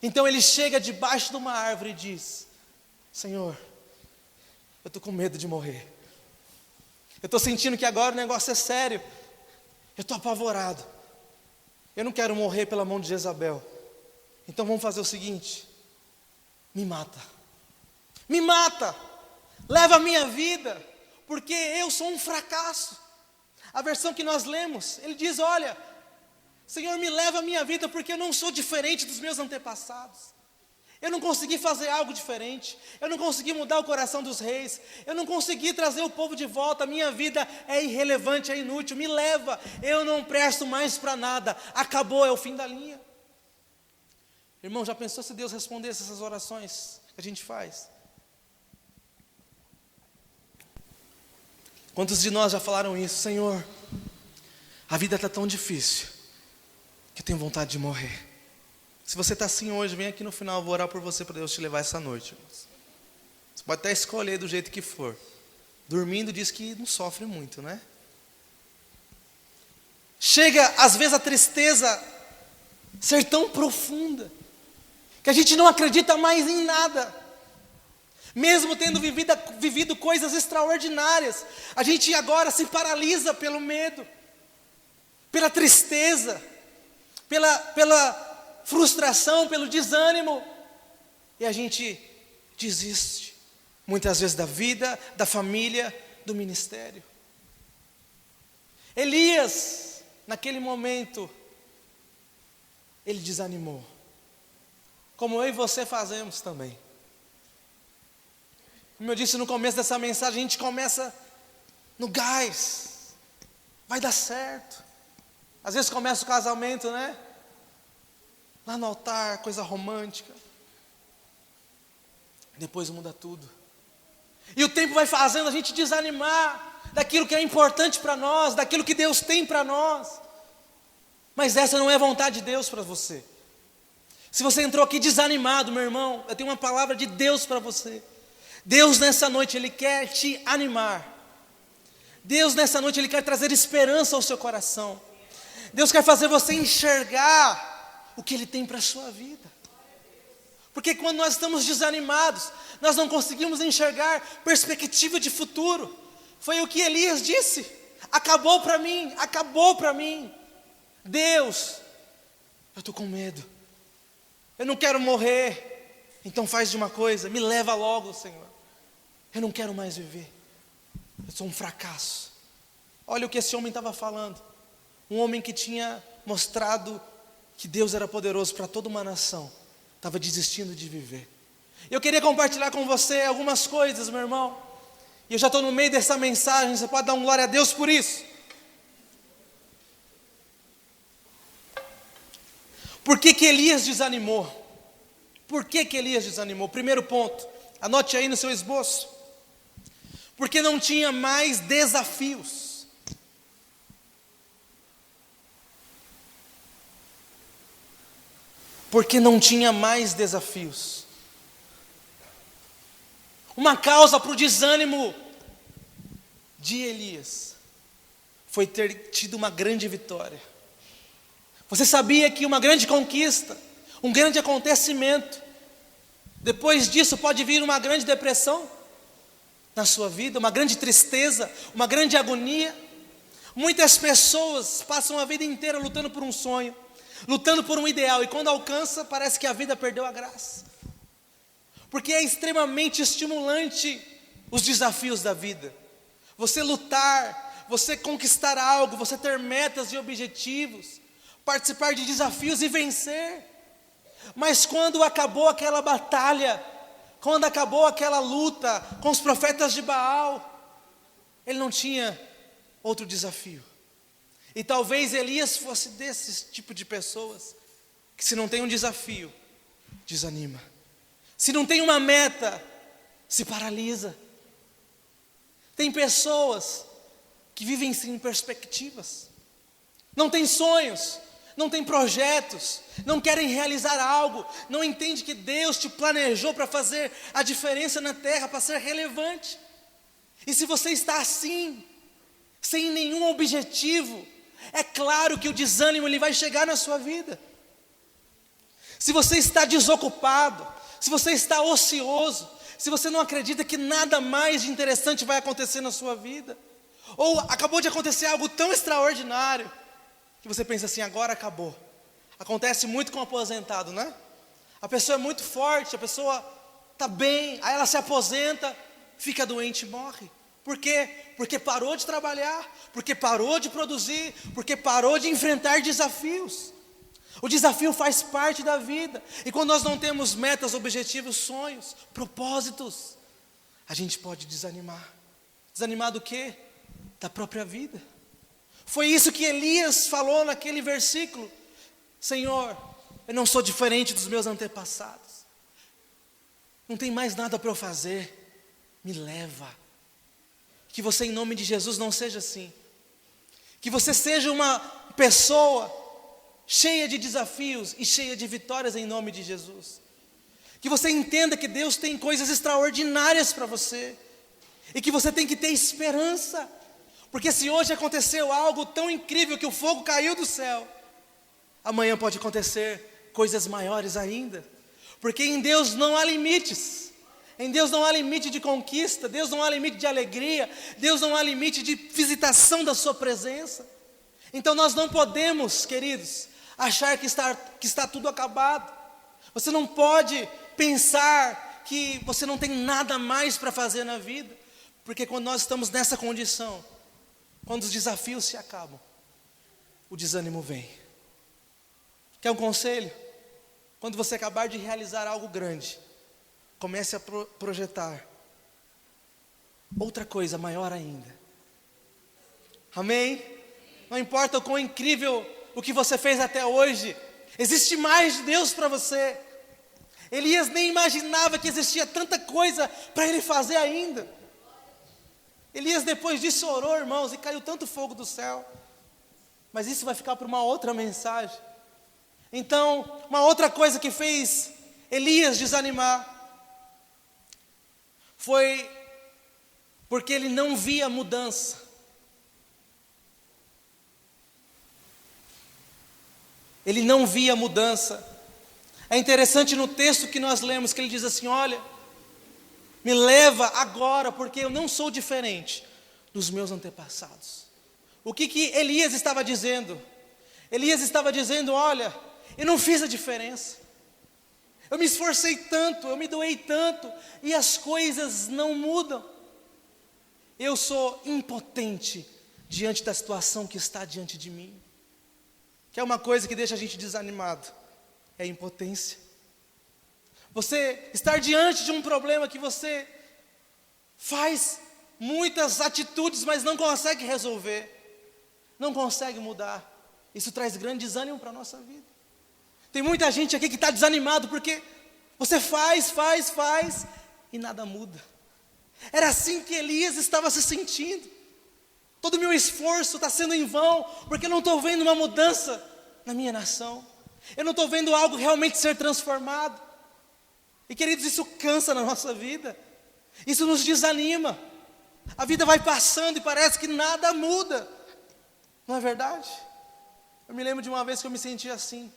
Então ele chega debaixo de uma árvore e diz: Senhor, eu estou com medo de morrer. Eu estou sentindo que agora o negócio é sério. Eu estou apavorado. Eu não quero morrer pela mão de Jezabel. Então vamos fazer o seguinte: me mata. Me mata. Leva a minha vida, porque eu sou um fracasso. A versão que nós lemos, ele diz: olha, Senhor, me leva a minha vida, porque eu não sou diferente dos meus antepassados. Eu não consegui fazer algo diferente. Eu não consegui mudar o coração dos reis. Eu não consegui trazer o povo de volta. A minha vida é irrelevante, é inútil. Me leva. Eu não presto mais para nada. Acabou, é o fim da linha. Irmão, já pensou se Deus respondesse essas orações que a gente faz? Quantos de nós já falaram isso? Senhor, a vida está tão difícil que eu tenho vontade de morrer. Se você está assim hoje, vem aqui no final, eu vou orar por você, para Deus te levar essa noite, irmãos. Você pode até escolher do jeito que for. Dormindo diz que não sofre muito, né? Chega às vezes a tristeza ser tão profunda que a gente não acredita mais em nada. Mesmo tendo vivido coisas extraordinárias, a gente agora se paralisa pelo medo, pela tristeza, pela frustração, pelo desânimo, e a gente desiste, muitas vezes da vida, da família, do ministério. Elias, naquele momento, ele desanimou, como eu e você fazemos também. Como eu disse no começo dessa mensagem, a gente começa no gás, vai dar certo. Às vezes começa o casamento, né? Lá no altar, coisa romântica. Depois muda tudo. E o tempo vai fazendo a gente desanimar daquilo que é importante para nós, daquilo que Deus tem para nós. Mas essa não é a vontade de Deus para você. Se você entrou aqui desanimado, meu irmão, eu tenho uma palavra de Deus para você. Deus nessa noite, Ele quer te animar. Deus nessa noite, Ele quer trazer esperança ao seu coração. Deus quer fazer você enxergar o que Ele tem para a sua vida. Porque quando nós estamos desanimados, nós não conseguimos enxergar perspectiva de futuro. Foi o que Elias disse: acabou para mim, acabou para mim. Deus, eu estou com medo, eu não quero morrer. Então faz de uma coisa, me leva logo, Senhor. Eu não quero mais viver, eu sou um fracasso. Olha o que esse homem estava falando. Um homem que tinha mostrado que Deus era poderoso para toda uma nação, estava desistindo de viver. Eu queria compartilhar com você algumas coisas, meu irmão. E eu já estou no meio dessa mensagem, você pode dar um glória a Deus por isso. Por que que Elias desanimou? Por que que Elias desanimou? Primeiro ponto, anote aí no seu esboço. Porque não tinha mais desafios. Porque não tinha mais desafios. Uma causa para o desânimo de Elias foi ter tido uma grande vitória. Você sabia que uma grande conquista, um grande acontecimento, depois disso pode vir uma grande depressão na sua vida, uma grande tristeza, uma grande agonia? Muitas pessoas passam a vida inteira lutando por um sonho, lutando por um ideal, e quando alcança, parece que a vida perdeu a graça. Porque é extremamente estimulante os desafios da vida. Você lutar, você conquistar algo, você ter metas e objetivos, participar de desafios e vencer. Mas quando acabou aquela batalha, quando acabou aquela luta com os profetas de Baal, ele não tinha outro desafio. E talvez Elias fosse desse tipo de pessoas, que se não tem um desafio, desanima. Se não tem uma meta, se paralisa. Tem pessoas que vivem sem perspectivas, não tem sonhos, não têm projetos, não querem realizar algo, não entende que Deus te planejou para fazer a diferença na terra, para ser relevante. E se você está assim, sem nenhum objetivo, é claro que o desânimo ele vai chegar na sua vida. Se você está desocupado, se você está ocioso, se você não acredita que nada mais de interessante vai acontecer na sua vida, ou acabou de acontecer algo tão extraordinário, que você pensa assim, agora acabou. Acontece muito com o aposentado, né? A pessoa é muito forte, a pessoa está bem, aí ela se aposenta, fica doente e morre. Por quê? Porque parou de trabalhar, porque parou de produzir, porque parou de enfrentar desafios. O desafio faz parte da vida. E quando nós não temos metas, objetivos, sonhos, propósitos, a gente pode desanimar. Desanimar do quê? Da própria vida. Foi isso que Elias falou naquele versículo. Senhor, eu não sou diferente dos meus antepassados. Não tem mais nada para eu fazer. Me leva. Que você, em nome de Jesus, não seja assim. Que você seja uma pessoa cheia de desafios e cheia de vitórias em nome de Jesus. Que você entenda que Deus tem coisas extraordinárias para você. E que você tem que ter esperança. Porque se hoje aconteceu algo tão incrível que o fogo caiu do céu, amanhã pode acontecer coisas maiores ainda. Porque em Deus não há limites. Em Deus não há limite de conquista, Deus não há limite de alegria, Deus não há limite de visitação da sua presença. Então nós não podemos, queridos, achar que está tudo acabado. Você não pode pensar que você não tem nada mais para fazer na vida. Porque quando nós estamos nessa condição, quando os desafios se acabam, o desânimo vem. Quer um conselho? Quando você acabar de realizar algo grande, comece a projetar outra coisa maior ainda. Amém? Não importa o quão incrível o que você fez até hoje, existe mais de Deus para você. Elias nem imaginava que existia tanta coisa para ele fazer ainda. Elias depois disso orou, irmãos, e caiu tanto fogo do céu. Mas isso vai ficar para uma outra mensagem. Então, uma outra coisa que fez Elias desanimar foi porque ele não via mudança. Ele não via mudança. É interessante no texto que nós lemos que ele diz assim: olha, me leva agora, porque eu não sou diferente dos meus antepassados. O que Elias estava dizendo? Elias estava dizendo: olha, eu não fiz a diferença. Eu me esforcei tanto, eu me doei tanto, e as coisas não mudam. Eu sou impotente diante da situação que está diante de mim. Que é uma coisa que deixa a gente desanimado, é a impotência. Você estar diante de um problema que você faz muitas atitudes, mas não consegue resolver, não consegue mudar. Isso traz grande desânimo para a nossa vida. Tem muita gente aqui que está desanimado porque você faz e nada muda. Era assim que Elias estava se sentindo. Todo o meu esforço está sendo em vão, porque eu não estou vendo uma mudança na minha nação. Eu não estou vendo algo realmente ser transformado. E queridos, isso cansa na nossa vida. Isso nos desanima. A vida vai passando e parece que nada muda. Não é verdade? Eu me lembro de uma vez que eu me senti assim.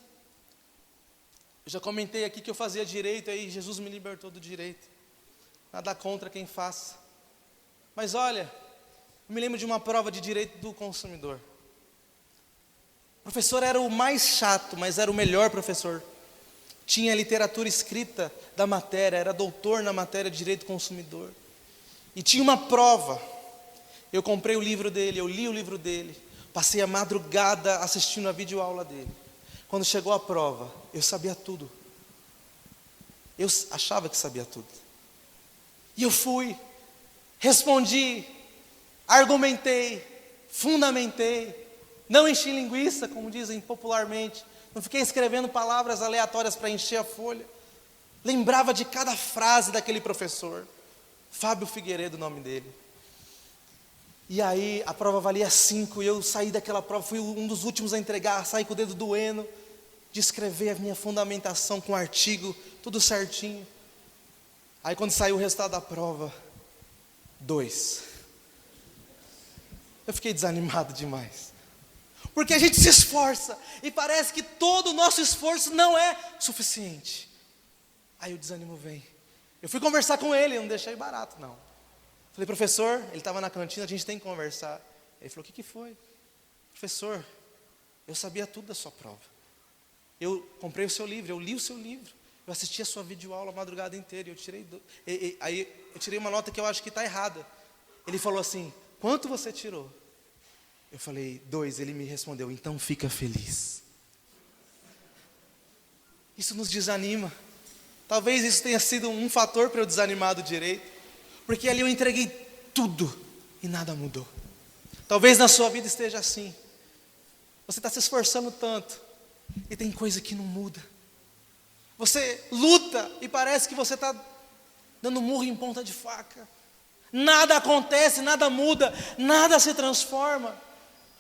Eu já comentei aqui que eu fazia direito, aí Jesus me libertou do direito. Nada contra quem faça. Mas olha, eu me lembro de uma prova de direito do consumidor. O professor era o mais chato, mas era o melhor professor. Tinha literatura escrita da matéria, era doutor na matéria de direito do consumidor. E tinha uma prova. Eu comprei o livro dele, eu li o livro dele. Passei a madrugada assistindo a videoaula dele. Quando chegou a prova, eu sabia tudo. Eu achava que sabia tudo. E eu fui, respondi, argumentei, fundamentei, não enchi linguiça, como dizem popularmente. Não fiquei escrevendo palavras aleatórias para encher a folha. Lembrava de cada frase daquele professor. Fábio Figueiredo, o nome dele. E aí a prova valia 5, e eu saí daquela prova, fui um dos últimos a entregar, saí com o dedo doendo, de escrever a minha fundamentação com artigo, tudo certinho. Aí quando saiu o resultado da prova, 2. Eu fiquei desanimado demais. Porque a gente se esforça, e parece que todo o nosso esforço não é suficiente. Aí o desânimo vem. Eu fui conversar com ele, eu não deixei barato não. Falei, professor, ele estava na cantina, a gente tem que conversar. Ele falou, o que foi? Professor, eu sabia tudo da sua prova. Eu comprei o seu livro, eu li o seu livro. Eu assisti a sua videoaula a madrugada inteira. Aí eu tirei uma nota que eu acho que está errada. Ele falou assim, quanto você tirou? Eu falei, 2. Ele me respondeu, então fica feliz. Isso nos desanima. Talvez isso tenha sido um fator para eu desanimar do direito. Porque ali eu entreguei tudo e nada mudou. Talvez na sua vida esteja assim. Você está se esforçando tanto e tem coisa que não muda. Você luta e parece que você está dando murro em ponta de faca. Nada acontece, nada muda, nada se transforma.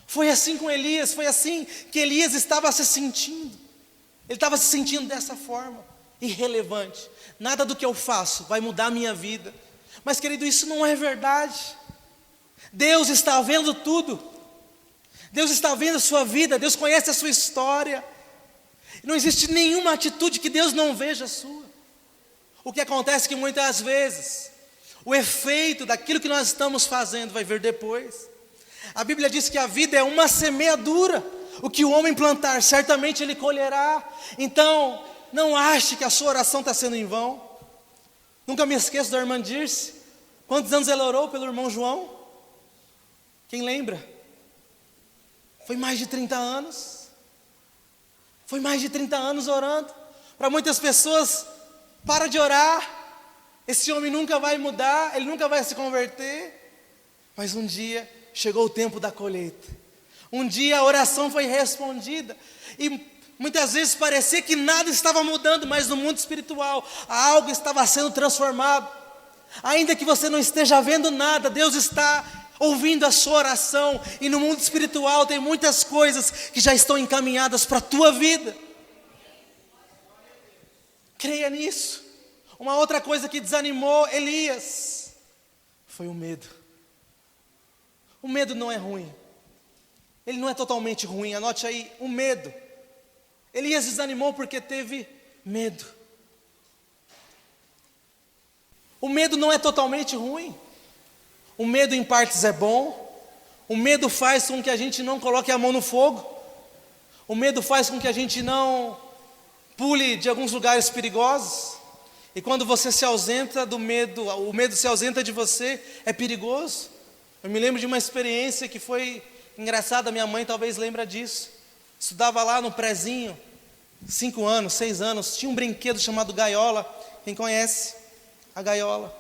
Foi assim com Elias, foi assim que Elias estava se sentindo. Ele estava se sentindo dessa forma, irrelevante. Nada do que eu faço vai mudar a minha vida. Mas querido, isso não é verdade. Deus está vendo tudo. Deus está vendo a sua vida, Deus conhece a sua história. Não existe nenhuma atitude que Deus não veja a sua. O que acontece é que muitas vezes o efeito daquilo que nós estamos fazendo vai vir depois. A Bíblia diz que a vida é uma semeadura. O que o homem plantar, certamente ele colherá. Então, não ache que a sua oração está sendo em vão. Nunca me esqueço da irmã Dirce. Quantos anos ela orou pelo irmão João? Quem lembra? Foi mais de 30 anos. Foi mais de 30 anos orando. Para muitas pessoas, para de orar. Esse homem nunca vai mudar, ele nunca vai se converter. Mas um dia chegou o tempo da colheita. Um dia a oração foi respondida. E muitas vezes parecia que nada estava mudando, mas no mundo espiritual algo estava sendo transformado. Ainda que você não esteja vendo nada, Deus está ouvindo a sua oração. E no mundo espiritual tem muitas coisas que já estão encaminhadas para a tua vida. Creia nisso. Uma outra coisa que desanimou Elias foi o medo. O medo não é ruim. Ele não é totalmente ruim, anote aí, o medo. Elias desanimou porque teve medo. O medo não é totalmente ruim. O medo em partes é bom. O medo faz com que a gente não coloque a mão no fogo. O medo faz com que a gente não pule de alguns lugares perigosos. E quando você se ausenta do medo, o medo se ausenta de você, é perigoso. Eu me lembro de uma experiência que foi engraçada, minha mãe talvez lembra disso. Estudava lá no prézinho, 5 anos, 6 anos, tinha um brinquedo chamado gaiola. Quem conhece? A gaiola.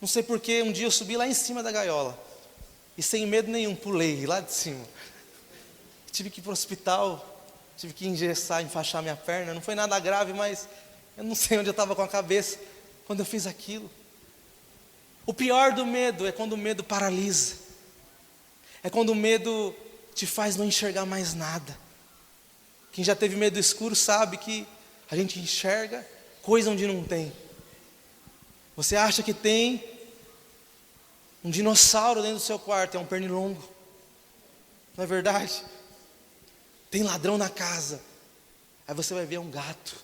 Não sei porquê, um dia eu subi lá em cima da gaiola. E sem medo nenhum, pulei lá de cima. Tive que ir para o hospital, tive que engessar, enfaixar minha perna. Não foi nada grave, mas eu não sei onde eu estava com a cabeça quando eu fiz aquilo. O pior do medo é quando o medo paralisa. É quando o medo te faz não enxergar mais nada. Quem já teve medo escuro sabe que a gente enxerga coisa onde não tem. Você acha que tem um dinossauro dentro do seu quarto, é um pernilongo. Não é verdade? Tem ladrão na casa, aí você vai ver um gato.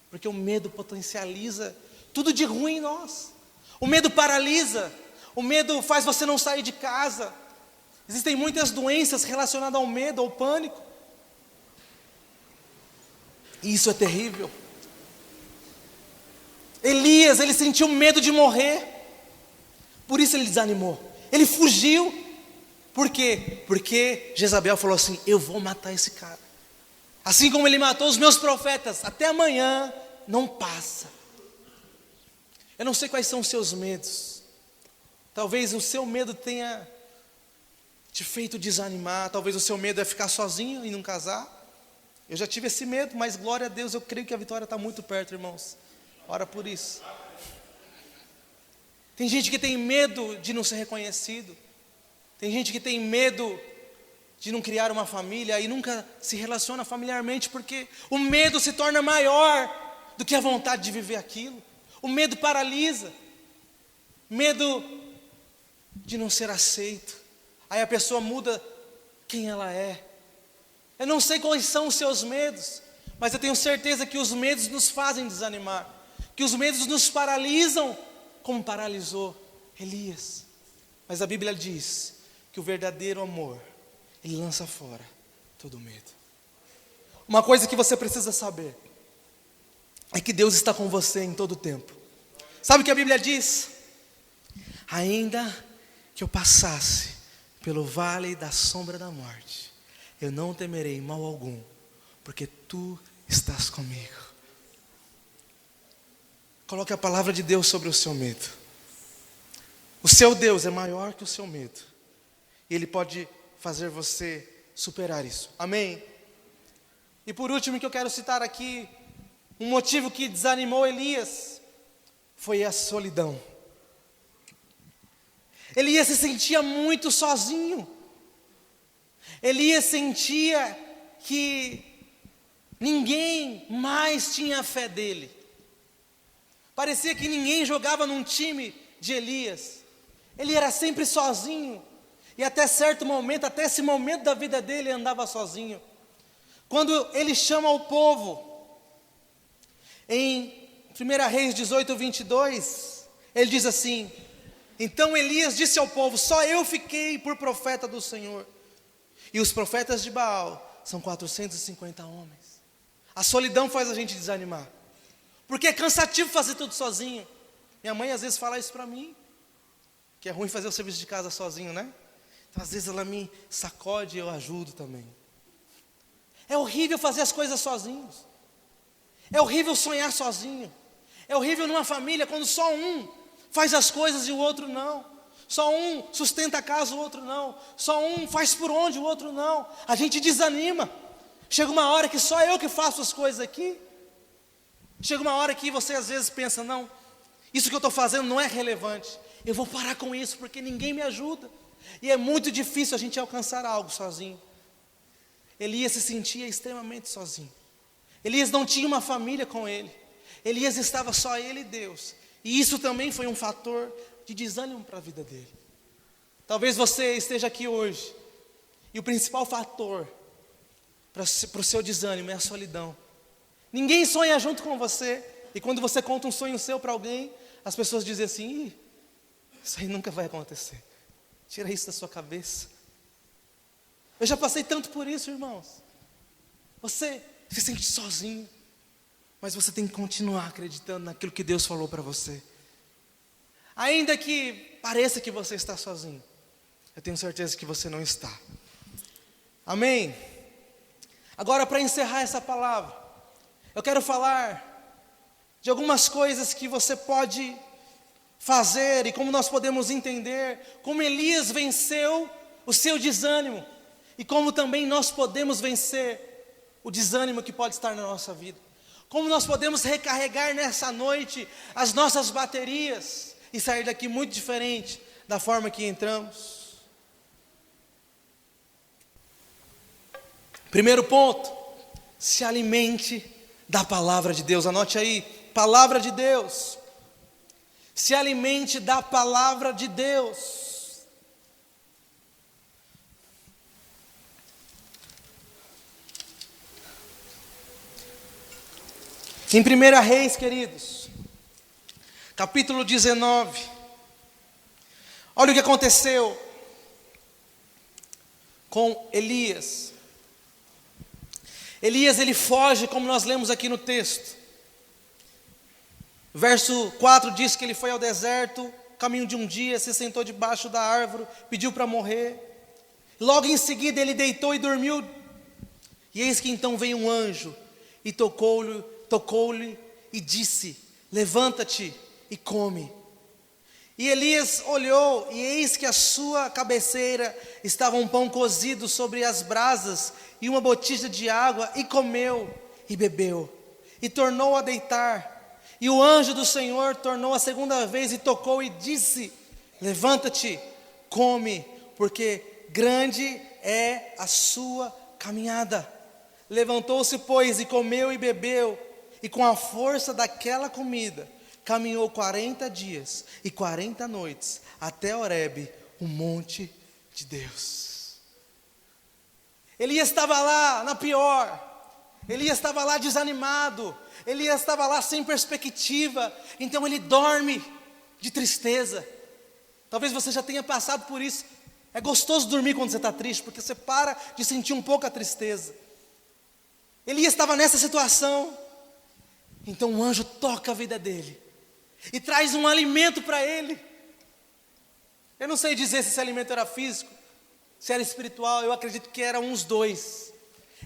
Porque o medo potencializa tudo de ruim em nós. O medo paralisa, o medo faz você não sair de casa. Existem muitas doenças relacionadas ao medo, ao pânico. E isso é terrível. Elias, ele sentiu medo de morrer. Por isso ele desanimou. Ele fugiu. Por quê? Porque Jezabel falou assim, eu vou matar esse cara. Assim como ele matou os meus profetas, até amanhã não passa. Eu não sei quais são os seus medos. Talvez o seu medo tenha te feito desanimar. Talvez o seu medo é ficar sozinho e não casar. Eu já tive esse medo, mas glória a Deus, eu creio que a vitória está muito perto, irmãos. Ora por isso. Tem gente que tem medo de não ser reconhecido. Tem gente que tem medo de não criar uma família e nunca se relaciona familiarmente porque o medo se torna maior do que a vontade de viver aquilo. O medo paralisa. Medo de não ser aceito. Aí a pessoa muda quem ela é. Eu não sei quais são os seus medos, mas eu tenho certeza que os medos nos fazem desanimar, que os medos nos paralisam, como paralisou Elias. Mas a Bíblia diz que o verdadeiro amor, ele lança fora todo medo. Uma coisa que você precisa saber é que Deus está com você em todo o tempo. Sabe o que a Bíblia diz? Ainda que eu passasse pelo vale da sombra da morte, eu não temerei mal algum, porque tu estás comigo. Coloque a palavra de Deus sobre o seu medo. O seu Deus é maior que o seu medo. E Ele pode fazer você superar isso. Amém? E por último que eu quero citar aqui, um motivo que desanimou Elias foi a solidão. Elias se sentia muito sozinho. Elias sentia que ninguém mais tinha fé dele. Parecia que ninguém jogava num time de Elias. Ele era sempre sozinho. E até certo momento, até esse momento da vida dele, ele andava sozinho. Quando ele chama o povo, em 1 Reis 18, 22, ele diz assim: então Elias disse ao povo: só eu fiquei por profeta do Senhor, e os profetas de Baal são 450 homens. A solidão faz a gente desanimar, porque é cansativo fazer tudo sozinho. Minha mãe às vezes fala isso para mim, que é ruim fazer o serviço de casa sozinho, né? Então às vezes ela me sacode e eu ajudo também. É horrível fazer as coisas sozinhos. É horrível sonhar sozinho. É horrível numa família quando só um faz as coisas e o outro não. Só um sustenta a casa, o outro não. Só um faz por onde, o outro não. A gente desanima. Chega uma hora que só eu que faço as coisas aqui. Chega uma hora que você às vezes pensa: não, isso que eu estou fazendo não é relevante. Eu vou parar com isso porque ninguém me ajuda. E é muito difícil a gente alcançar algo sozinho. Elias se sentia extremamente sozinho. Elias não tinha uma família com ele. Elias estava só ele e Deus. E isso também foi um fator de desânimo para a vida dele. Talvez você esteja aqui hoje e o principal fator para o seu desânimo é a solidão. Ninguém sonha junto com você. E quando você conta um sonho seu para alguém, as pessoas dizem assim: ih, isso aí nunca vai acontecer. Tira isso da sua cabeça. Eu já passei tanto por isso, irmãos. Você se sente sozinho, mas você tem que continuar acreditando naquilo que Deus falou para você. Ainda que pareça que você está sozinho, eu tenho certeza que você não está. Amém? Agora, para encerrar essa palavra, eu quero falar de algumas coisas que você pode fazer e como nós podemos entender como Elias venceu o seu desânimo e como também nós podemos vencer o desânimo que pode estar na nossa vida. Como nós podemos recarregar nessa noite as nossas baterias e sair daqui muito diferente da forma que entramos. Primeiro ponto: se alimente da palavra de Deus. Anote aí, palavra de Deus. Se alimente da palavra de Deus. Em 1 Reis, queridos, capítulo 19, olha o que aconteceu com Elias. Elias, ele foge, como nós lemos aqui no texto. Verso 4 diz que ele foi ao deserto, caminho de um dia, se sentou debaixo da árvore, pediu para morrer. Logo em seguida ele deitou e dormiu. E eis que então veio um anjo e tocou-lhe e disse: levanta-te e come. E Elias olhou, e eis que à sua cabeceira estava um pão cozido sobre as brasas e uma botija de água, e comeu e bebeu, e tornou a deitar. E o anjo do Senhor tornou a segunda vez e tocou e disse: levanta-te, come, porque grande é a sua caminhada. Levantou-se, pois, e comeu e bebeu, e com a força daquela comida, caminhou 40 dias e 40 noites, até Horebe, o monte de Deus. Elias estava lá na pior, Elias estava lá desanimado, Elias estava lá sem perspectiva, então ele dorme de tristeza. Talvez você já tenha passado por isso. É gostoso dormir quando você está triste, porque você para de sentir um pouco a tristeza. Elias estava nessa situação, então o anjo toca a vida dele, e traz um alimento para ele. Eu não sei dizer se esse alimento era físico, se era espiritual, eu acredito que era uns dois.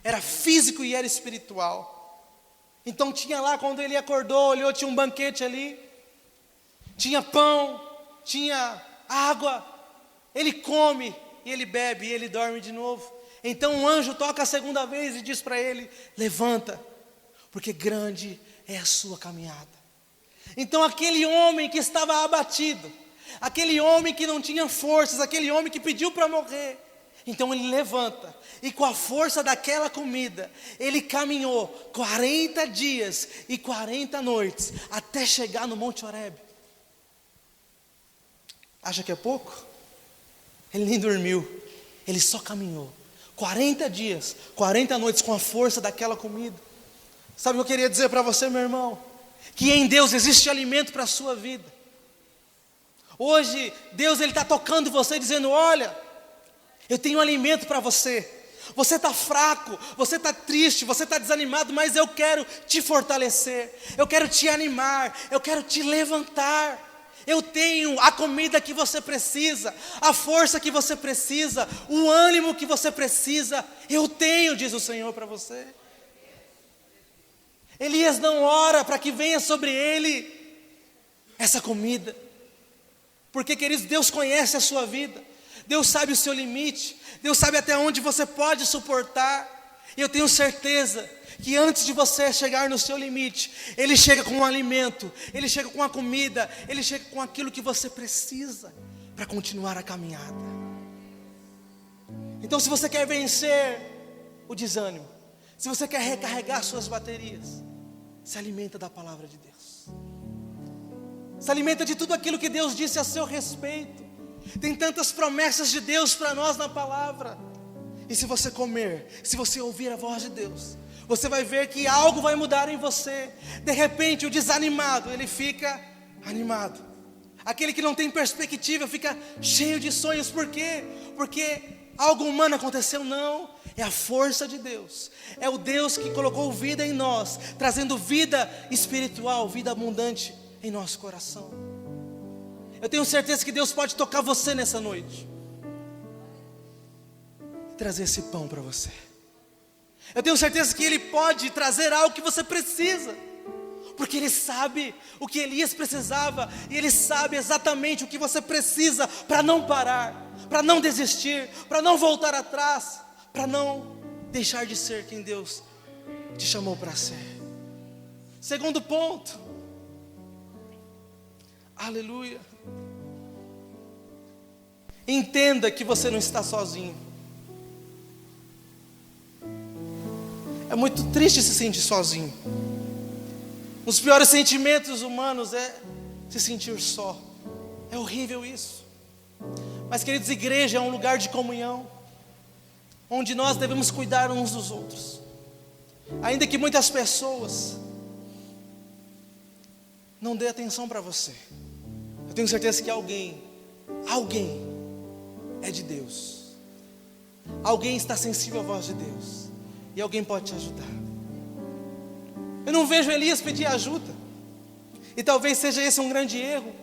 Era físico e era espiritual. Então tinha lá, quando ele acordou, olhou, tinha um banquete ali, tinha pão, tinha água, ele come, e ele bebe, e ele dorme de novo. Então o anjo toca a segunda vez e diz para ele: levanta, porque grande é a sua caminhada. Então aquele homem que estava abatido, aquele homem que não tinha forças, aquele homem que pediu para morrer, então ele levanta, e com a força daquela comida, ele caminhou 40 dias e 40 noites, até chegar no Monte Horebe. Acha que é pouco? Ele nem dormiu, ele só caminhou 40 dias, 40 noites com a força daquela comida. Sabe o que eu queria dizer para você, meu irmão? Que em Deus existe alimento para a sua vida. Hoje, Deus está tocando você, dizendo: olha, eu tenho alimento para você. Você está fraco, você está triste, você está desanimado, mas eu quero te fortalecer, eu quero te animar, eu quero te levantar. Eu tenho a comida que você precisa, a força que você precisa, o ânimo que você precisa, eu tenho, diz o Senhor para você. Elias não ora para que venha sobre ele essa comida, porque, queridos, Deus conhece a sua vida, Deus sabe o seu limite, Deus sabe até onde você pode suportar, e eu tenho certeza que antes de você chegar no seu limite, Ele chega com um alimento, Ele chega com a comida, Ele chega com aquilo que você precisa para continuar a caminhada. Então, se você quer vencer o desânimo, se você quer recarregar suas baterias, se alimenta da palavra de Deus, se alimenta de tudo aquilo que Deus disse a seu respeito. Tem tantas promessas de Deus para nós na palavra, e se você comer, se você ouvir a voz de Deus, você vai ver que algo vai mudar em você. De repente o desanimado, ele fica animado. Aquele que não tem perspectiva fica cheio de sonhos. Por quê? Porque algo humano aconteceu? Não, é a força de Deus. É o Deus que colocou vida em nós, trazendo vida espiritual, vida abundante em nosso coração. Eu tenho certeza que Deus pode tocar você nessa noite e trazer esse pão para você. Eu tenho certeza que Ele pode trazer algo que você precisa, porque Ele sabe o que Elias precisava, e Ele sabe exatamente o que você precisa para não parar, para não desistir, para não voltar atrás, para não deixar de ser quem Deus te chamou para ser. Segundo ponto, aleluia, entenda que você não está sozinho. É muito triste se sentir sozinho. Um dos piores sentimentos humanos é se sentir só. É horrível isso. Mas, queridos, igreja é um lugar de comunhão, onde nós devemos cuidar uns dos outros. Ainda que muitas pessoas não dê atenção para você, eu tenho certeza que alguém é de Deus. Alguém está sensível à voz de Deus, e alguém pode te ajudar. Eu não vejo Elias pedir ajuda, e talvez seja esse um grande erro,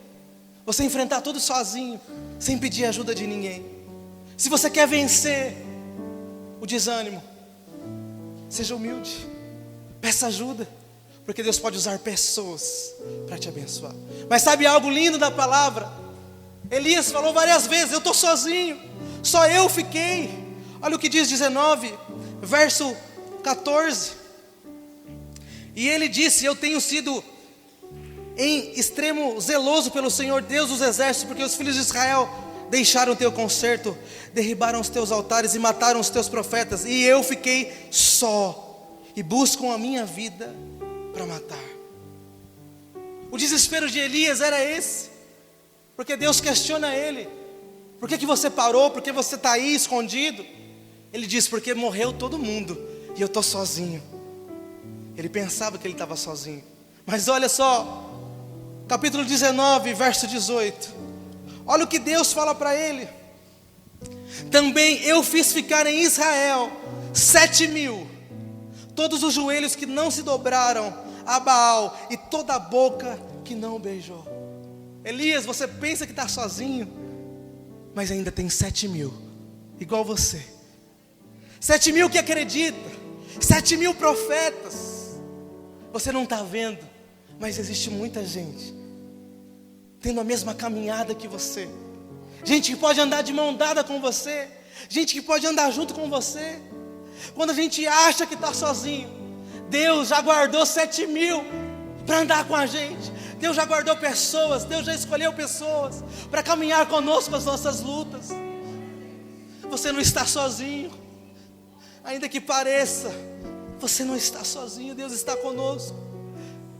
você enfrentar tudo sozinho, sem pedir ajuda de ninguém. Se você quer vencer o desânimo, seja humilde, peça ajuda, porque Deus pode usar pessoas para te abençoar. Mas sabe algo lindo da palavra? Elias falou várias vezes: eu estou sozinho, só eu fiquei. Olha o que diz 19, verso 14. E ele disse: eu tenho sido em extremo zeloso pelo Senhor Deus dos exércitos, porque os filhos de Israel deixaram o teu concerto, derribaram os teus altares e mataram os teus profetas, e eu fiquei só, e buscam a minha vida para matar. O desespero de Elias era esse, porque Deus questiona ele: por que você parou? Por que você está aí escondido? Ele diz: porque morreu todo mundo e eu estou sozinho. Ele pensava que ele estava sozinho, mas olha só, capítulo 19, verso 18, olha o que Deus fala para ele: também eu fiz ficar em Israel 7.000, todos os joelhos que não se dobraram a Baal e toda a boca que não beijou. Elias, você pensa que está sozinho, mas ainda tem 7.000 igual você, 7.000 que acreditam, 7.000 profetas. Você não está vendo, mas existe muita gente tendo a mesma caminhada que você, gente que pode andar de mão dada com você, gente que pode andar junto com você. Quando a gente acha que está sozinho, Deus já guardou 7.000 para andar com a gente. Deus já guardou pessoas, Deus já escolheu pessoas para caminhar conosco as nossas lutas. Você não está sozinho, ainda que pareça, você não está sozinho, Deus está conosco.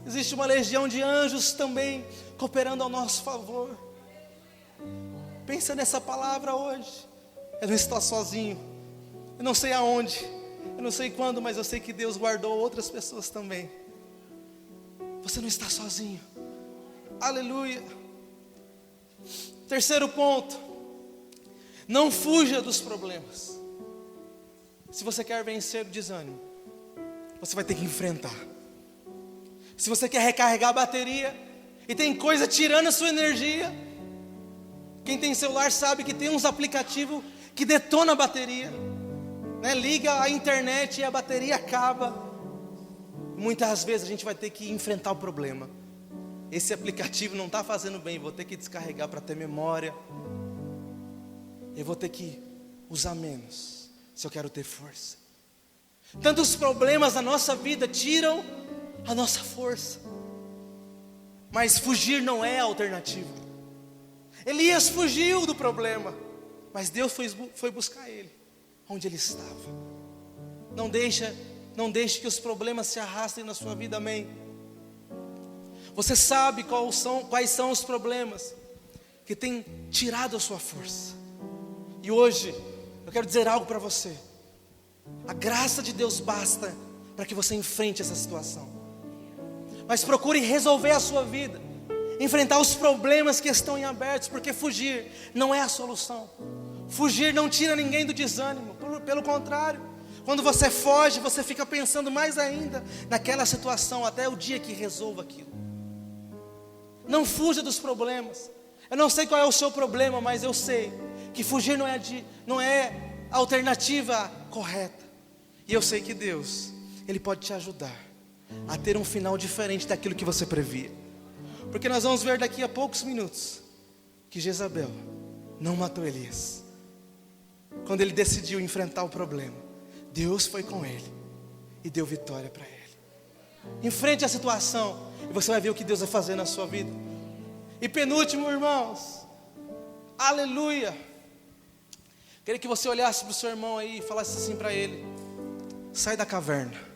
Existe uma legião de anjos também cooperando ao nosso favor. Pensa nessa palavra hoje: eu não estou sozinho, eu não sei aonde, eu não sei quando, mas eu sei que Deus guardou outras pessoas também. Você não está sozinho, aleluia. Terceiro ponto: não fuja dos problemas. Se você quer vencer o desânimo, você vai ter que enfrentar. Se você quer recarregar a bateria e tem coisa tirando a sua energia, quem tem celular sabe que tem uns aplicativos que detonam a bateria, né? Liga a internet e a bateria acaba. Muitas vezes a gente vai ter que enfrentar o problema. Esse aplicativo não está fazendo bem, vou ter que descarregar para ter memória. Eu vou ter que usar menos, se eu quero ter força. Tantos problemas na nossa vida tiram a nossa força, mas fugir não é a alternativa. Elias fugiu do problema, mas Deus foi buscar ele onde ele estava. Não deixe que os problemas se arrastem na sua vida, amém? Você sabe quais são os problemas que têm tirado a sua força. E hoje eu quero dizer algo para você: a graça de Deus basta para que você enfrente essa situação. Mas procure resolver a sua vida, enfrentar os problemas que estão em abertos, porque fugir não é a solução. Fugir não tira ninguém do desânimo, pelo contrário, quando você foge, você fica pensando mais ainda naquela situação, até o dia que resolva aquilo. Não fuja dos problemas. Eu não sei qual é o seu problema, mas eu sei que fugir não é a alternativa correta. E eu sei que Deus, Ele pode te ajudar a ter um final diferente daquilo que você previa. Porque nós vamos ver daqui a poucos minutos que Jezabel não matou Elias. Quando ele decidiu enfrentar o problema, Deus foi com ele e deu vitória para ele. Enfrente a situação e você vai ver o que Deus vai fazer na sua vida. E penúltimo, irmãos, aleluia, queria que você olhasse para o seu irmão aí e falasse assim para ele: sai da caverna.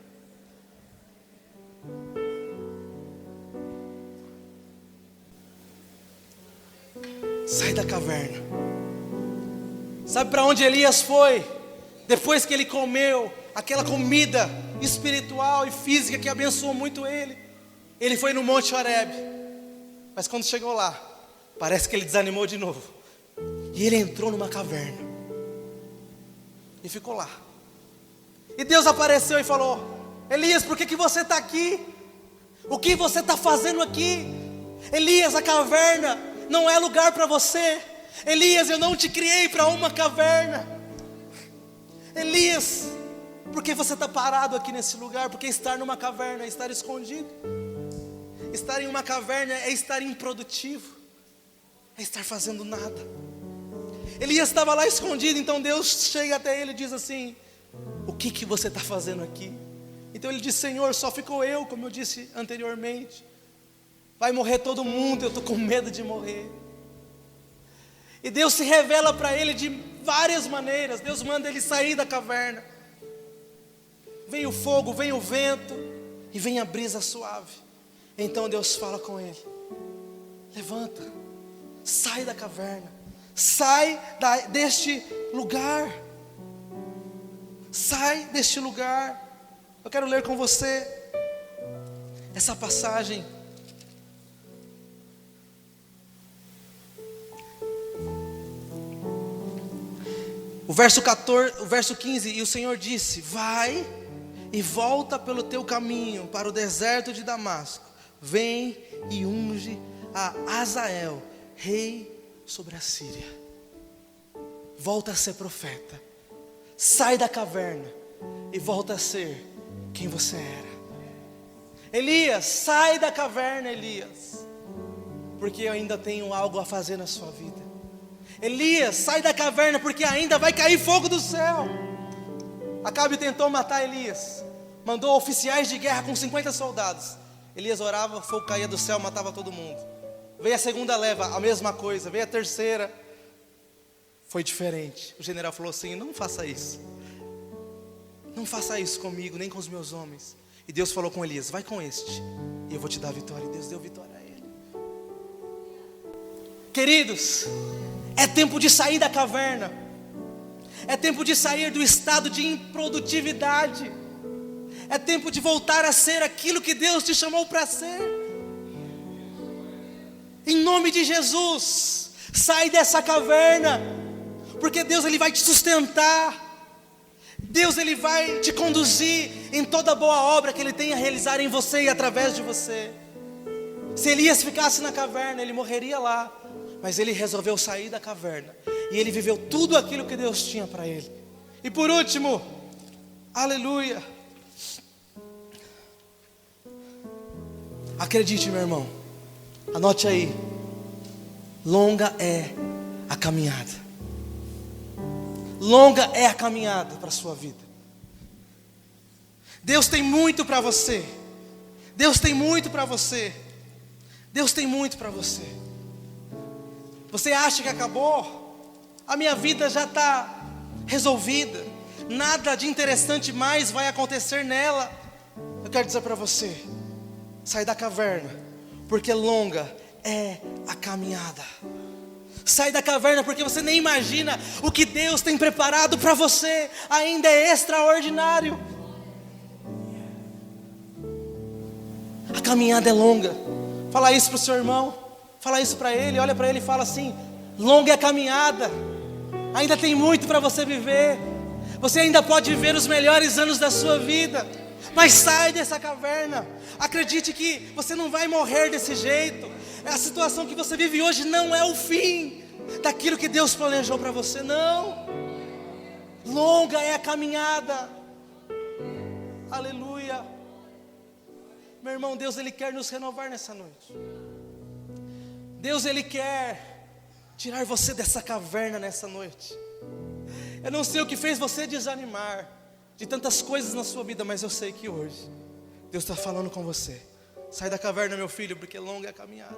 Sai da caverna. Sabe para onde Elias foi? Depois que ele comeu aquela comida espiritual e física que abençoou muito ele, ele foi no Monte Horebe. Mas quando chegou lá, parece que ele desanimou de novo. E ele entrou numa caverna e ficou lá. E Deus apareceu e falou: Elias, por que você está aqui? O que você está fazendo aqui? Elias, a caverna não é lugar para você. Elias, eu não te criei para uma caverna. Elias, por que você está parado aqui nesse lugar? Porque estar numa caverna é estar escondido. Estar em uma caverna é estar improdutivo, é estar fazendo nada. Elias estava lá escondido, então Deus chega até ele e diz assim: o que você está fazendo aqui? Então ele diz: Senhor, só ficou eu, como eu disse anteriormente. Vai morrer todo mundo, eu estou com medo de morrer. E Deus se revela para ele de várias maneiras. Deus manda ele sair da caverna. Vem o fogo, vem o vento e vem a brisa suave. Então Deus fala com ele: levanta, sai da caverna, sai deste lugar. Sai deste lugar. Eu quero ler com você essa passagem. O verso 14, o verso 15, e o Senhor disse: vai e volta pelo teu caminho para o deserto de Damasco. Vem e unge a Azael, rei sobre a Síria. Volta a ser profeta. Sai da caverna e volta a ser quem você era. Elias, sai da caverna, Elias, porque eu ainda tenho algo a fazer na sua vida. Elias, sai da caverna, porque ainda vai cair fogo do céu. Acabe tentou matar Elias, mandou oficiais de guerra com 50 soldados. Elias orava, fogo caía do céu, matava todo mundo. Veio a segunda leva, a mesma coisa. Veio a terceira, foi diferente. O general falou assim: não faça isso, não faça isso comigo, nem com os meus homens. E Deus falou com Elias: vai com este, e eu vou te dar vitória. E Deus deu vitória a ele. Queridos, é tempo de sair da caverna. É tempo de sair do estado de improdutividade. É tempo de voltar a ser aquilo que Deus te chamou para ser. Em nome de Jesus, sai dessa caverna, porque Deus ele vai te sustentar. Deus ele vai te conduzir em toda boa obra que Ele tem a realizar em você e através de você. Se Elias ficasse na caverna, ele morreria lá. Mas ele resolveu sair da caverna, e ele viveu tudo aquilo que Deus tinha para ele. E por último, aleluia, acredite, meu irmão, anote aí: longa é a caminhada. Longa é a caminhada para a sua vida. Deus tem muito para você. Deus tem muito para você. Deus tem muito para você. Você acha que acabou? A minha vida já está resolvida. Nada de interessante mais vai acontecer nela. Eu quero dizer para você: sai da caverna, porque longa é a caminhada. Sai da caverna, porque você nem imagina o que Deus tem preparado para você. Ainda é extraordinário. A caminhada é longa. Fala isso para o seu irmão, fala isso para ele, olha para ele e fala assim: longa é a caminhada. Ainda tem muito para você viver. Você ainda pode viver os melhores anos da sua vida. Mas sai dessa caverna. Acredite que você não vai morrer desse jeito. A situação que você vive hoje não é o fim daquilo que Deus planejou para você, não. Longa é a caminhada. Aleluia. Meu irmão, Deus ele quer nos renovar nessa noite. Deus ele quer tirar você dessa caverna nessa noite. Eu não sei o que fez você desanimar de tantas coisas na sua vida, mas eu sei que hoje Deus está falando com você: sai da caverna, meu filho, porque longa é a caminhada.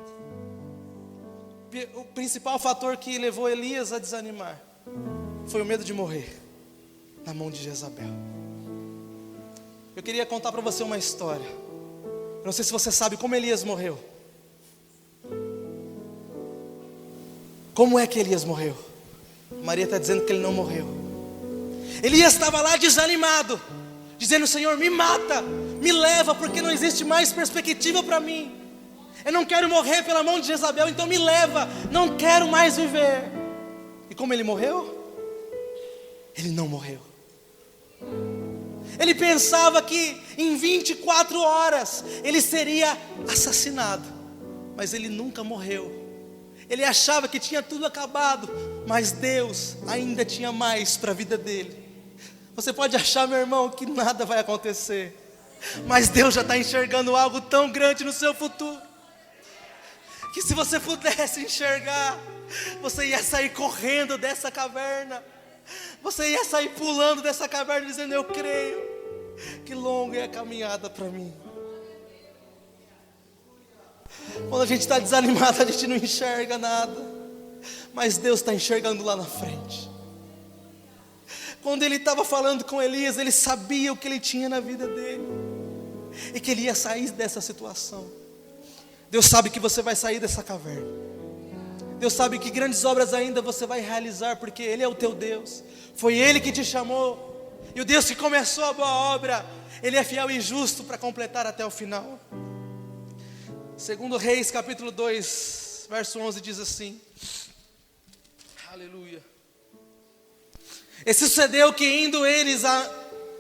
O principal fator que levou Elias a desanimar foi o medo de morrer na mão de Jezabel. Eu queria contar para você uma história. Eu não sei se você sabe como Elias morreu. Como é que Elias morreu? Maria está dizendo que ele não morreu. Elias estava lá desanimado, dizendo: Senhor, me mata, me leva, porque não existe mais perspectiva para mim. Eu não quero morrer pela mão de Jezabel, então me leva, não quero mais viver. E como ele morreu? Ele não morreu. Ele pensava que em 24 horas ele seria assassinado, mas ele nunca morreu. Ele achava que tinha tudo acabado, mas Deus ainda tinha mais para a vida dele. Você pode achar, meu irmão, que nada vai acontecer, mas Deus já está enxergando algo tão grande no seu futuro, que se você pudesse enxergar, você ia sair correndo dessa caverna. Você ia sair pulando dessa caverna dizendo: eu creio que longa é a caminhada para mim. Quando a gente está desanimado, a gente não enxerga nada. mas Deus está enxergando lá na frente. Quando ele estava falando com Elias, ele sabia o que ele tinha na vida dele, e que ele ia sair dessa situação. Deus sabe que você vai sair dessa caverna. Deus sabe que grandes obras ainda você vai realizar, porque Ele é o teu Deus. Foi Ele que te chamou, e o Deus que começou a boa obra, Ele é fiel e justo para completar até o final. Segundo Reis capítulo 2, verso 11 diz assim: aleluia. E sucedeu que indo eles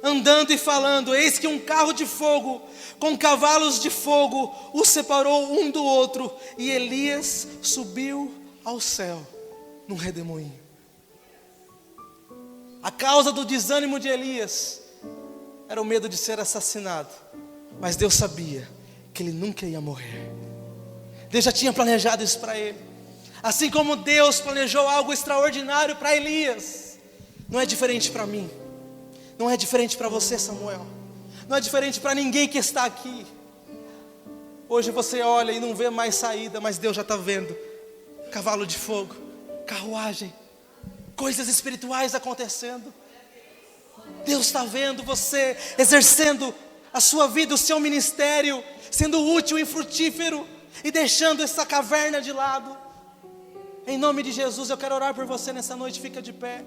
andando e falando, eis que um carro de fogo com cavalos de fogo os separou um do outro, e Elias subiu ao céu num redemoinho. A causa do desânimo de Elias era o medo de ser assassinado, mas Deus sabia que ele nunca ia morrer. Deus já tinha planejado isso para ele. Assim como Deus planejou algo extraordinário para Elias, não é diferente para mim, não é diferente para você, Samuel, não é diferente para ninguém que está aqui. Hoje você olha e não vê mais saída, mas Deus já está vendo cavalo de fogo, carruagem, coisas espirituais acontecendo. Deus está vendo você exercendo a sua vida, o seu ministério, sendo útil e frutífero, e deixando essa caverna de lado. Em nome de Jesus, eu quero orar por você nessa noite. Fica de pé.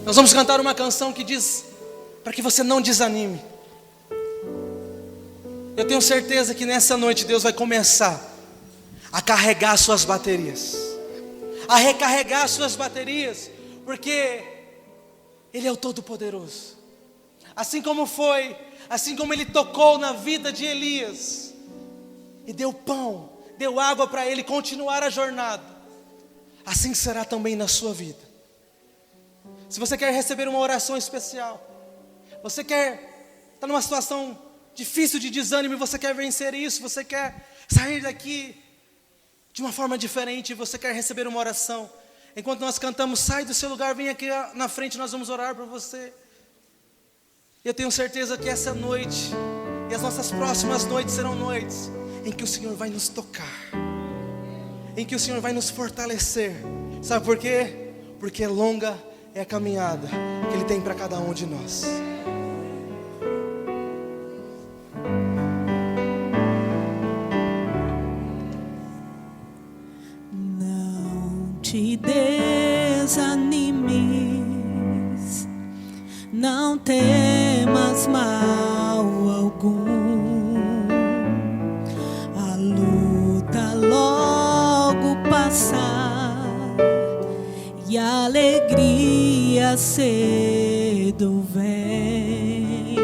Nós vamos cantar uma canção que diz para que você não desanime. Eu tenho certeza que nessa noite Deus vai começar a carregar suas baterias, a recarregar suas baterias, porque Ele é o Todo-Poderoso. Assim como Ele tocou na vida de Elias e deu pão, deu água para ele continuar a jornada, assim será também na sua vida. Se você quer receber uma oração especial, você está numa situação difícil de desânimo, e você quer vencer isso, você quer sair daqui de uma forma diferente, você quer receber uma oração, enquanto nós cantamos, sai do seu lugar, vem aqui na frente, nós vamos orar por você. Eu tenho certeza que essa noite e as nossas próximas noites serão noites em que o Senhor vai nos tocar, em que o Senhor vai nos fortalecer. Sabe por quê? Porque longa é a caminhada que Ele tem para cada um de nós. Não te desanimes, não temas mal algum. A luta logo passar e a alegria cedo vem.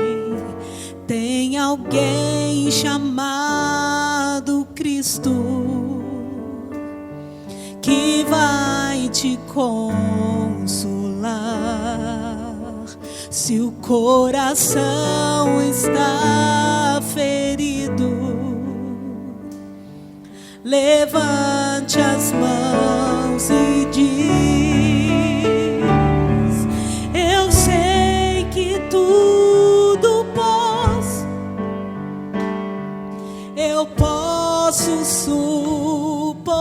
Tem alguém chamado Cristo que vai te consolar. Se o coração está ferido, levante as mãos e diz: eu sei que tudo posso, eu posso suportar.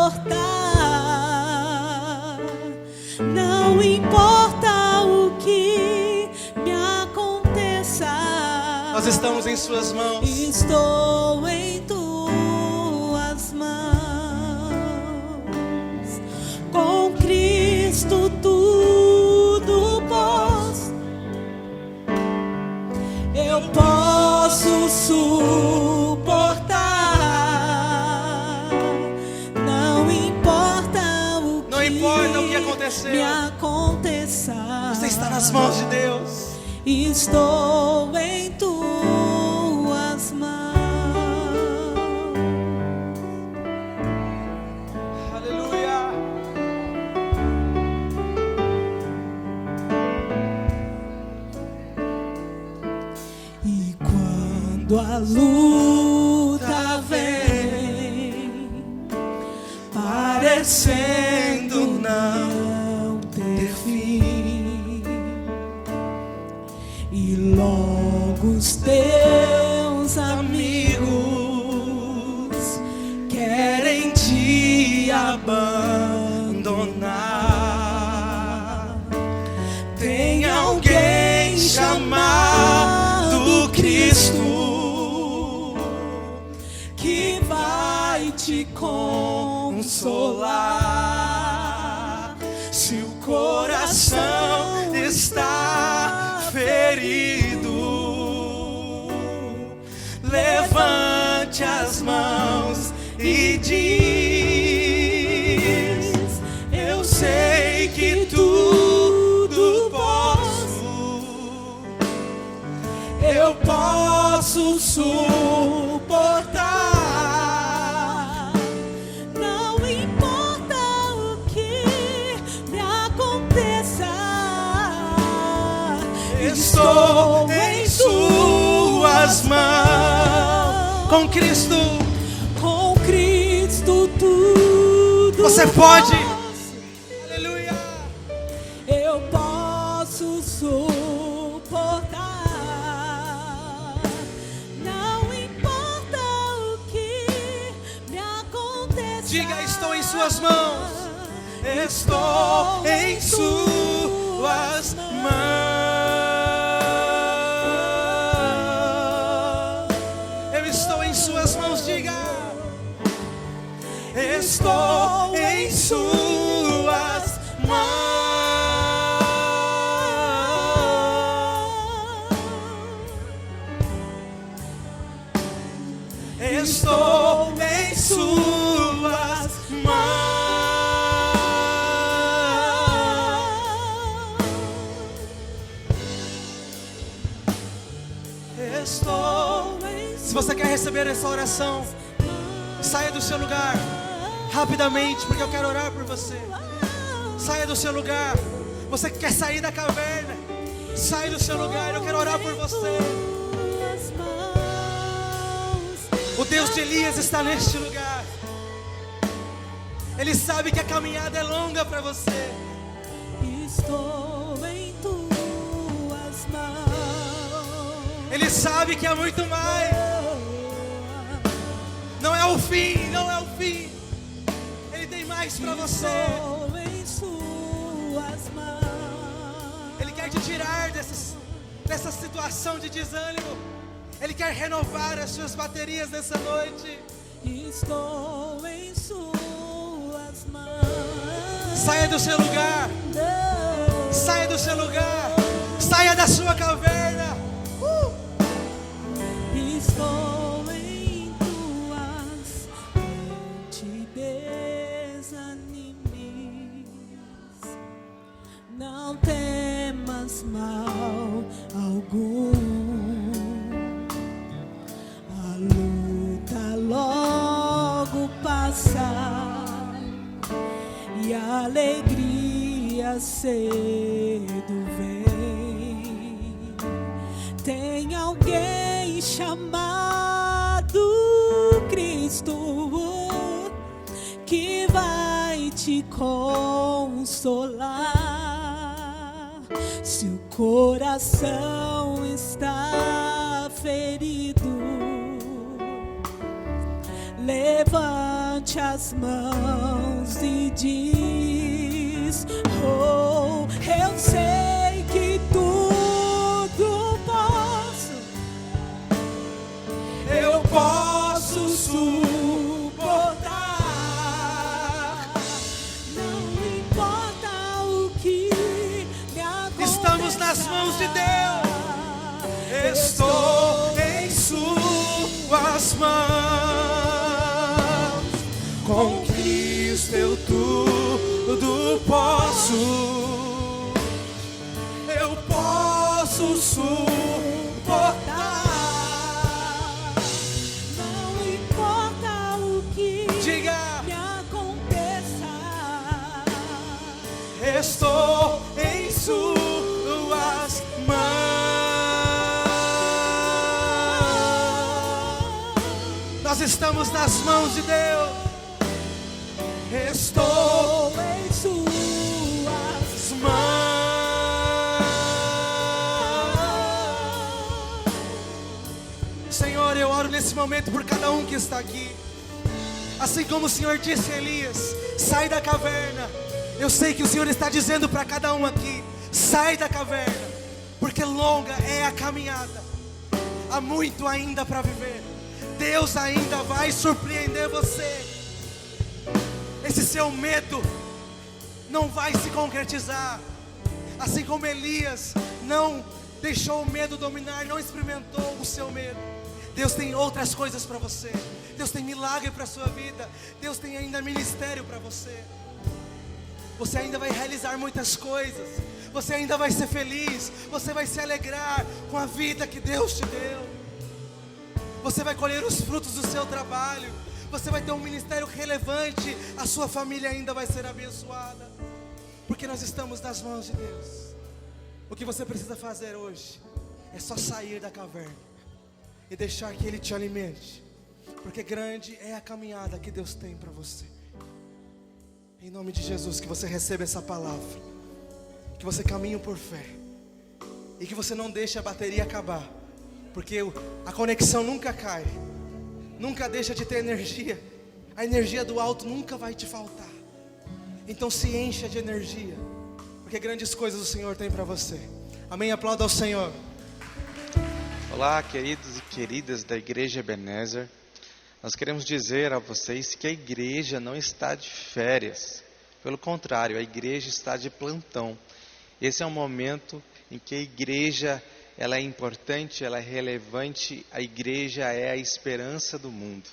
Não importa o que me aconteça, Nós estamos em suas mãos. estou em tuas mãos. Com Cristo tudo posso, eu posso suportar. Não importa o que, Não importa o que aconteceu, me aconteça, você está nas mãos de Deus. estou em tuas mãos. Aleluia. E quando a luta vem, parecendo não ter fim, e logo os teus amigos querem te abandonar, vai te consolar. Se o coração está ferido, levante as mãos e diz: eu sei que tudo posso, eu posso suportar. Não importa o que me aconteça, Estou em suas mãos. Com Cristo com Cristo tudo você pode. posso. Aleluia. Eu posso suportar. Não importa o que me aconteça. Diga: estou em suas mãos. Estou em suas mãos. Eu estou em suas mãos. Diga: estou em suas mãos. Estou em suas mãos. Estou em. Se você quer receber essa oração, saia do seu lugar rapidamente, porque eu quero orar por você. Saia do seu lugar. Você que quer sair da caverna, saia do seu lugar. Eu quero orar por você. O Deus de Elias está neste lugar. Ele sabe que a caminhada é longa para você. Estou em tuas mãos. Ele sabe que há muito mais. Não é o fim, não é o fim. Ele tem mais para você. Estou em suas mãos. Ele quer te tirar dessa situação de desânimo. Ele quer renovar as suas baterias nessa noite. Estou em suas mãos. Saia do seu lugar. Saia do seu lugar. Saia da sua caverna. Estou em tuas mãos. Te desanimes. Não temas mal algum. A luta logo passar e a alegria cedo vem. Tem alguém chamado Cristo que vai te consolar. Se o coração está ferido, levante as mãos e diz: oh, eu sei que tudo posso, Eu posso suportar. não importa o que me aconteça. Estamos nas mãos de Deus. Estou em suas mãos. Com Cristo eu tudo posso. Eu posso suportar. Não importa o que Diga: me aconteça. estou em suas mãos. Nós estamos nas mãos de Deus. Estou Em suas mãos. Senhor, eu oro nesse momento por cada um que está aqui. Assim como o Senhor disse a Elias: sai da caverna. Eu sei que o Senhor está dizendo para cada um aqui: sai da caverna, porque longa é a caminhada. Há muito ainda para viver. Deus ainda vai surpreender você. Esse seu medo não vai se concretizar. Assim como Elias não deixou o medo dominar, não experimentou o seu medo. Deus tem outras coisas para você. Deus tem milagre para a sua vida. Deus tem ainda ministério para você. Você ainda vai realizar muitas coisas. Você ainda vai ser feliz. Você vai se alegrar com a vida que Deus te deu. Você vai colher os frutos do seu trabalho. Você vai ter um ministério relevante. A sua família ainda vai ser abençoada. Porque nós estamos nas mãos de Deus. O que você precisa fazer hoje é só sair da caverna e deixar que Ele te alimente. Porque grande é a caminhada que Deus tem para você. Em nome de Jesus, que você receba essa palavra. Que você caminhe por fé. E que você não deixe a bateria acabar. Porque a conexão nunca cai. Nunca deixa de ter energia. A energia do alto nunca vai te faltar. Então se encha de energia. Porque grandes coisas o Senhor tem para você. Amém? Aplauda ao Senhor. Olá, queridos e queridas da Igreja Ebenezer. Nós queremos dizer a vocês que a igreja não está de férias. Pelo contrário, a igreja está de plantão. Esse é um momento em que a igreja ela é importante, ela é relevante. A igreja é a esperança do mundo.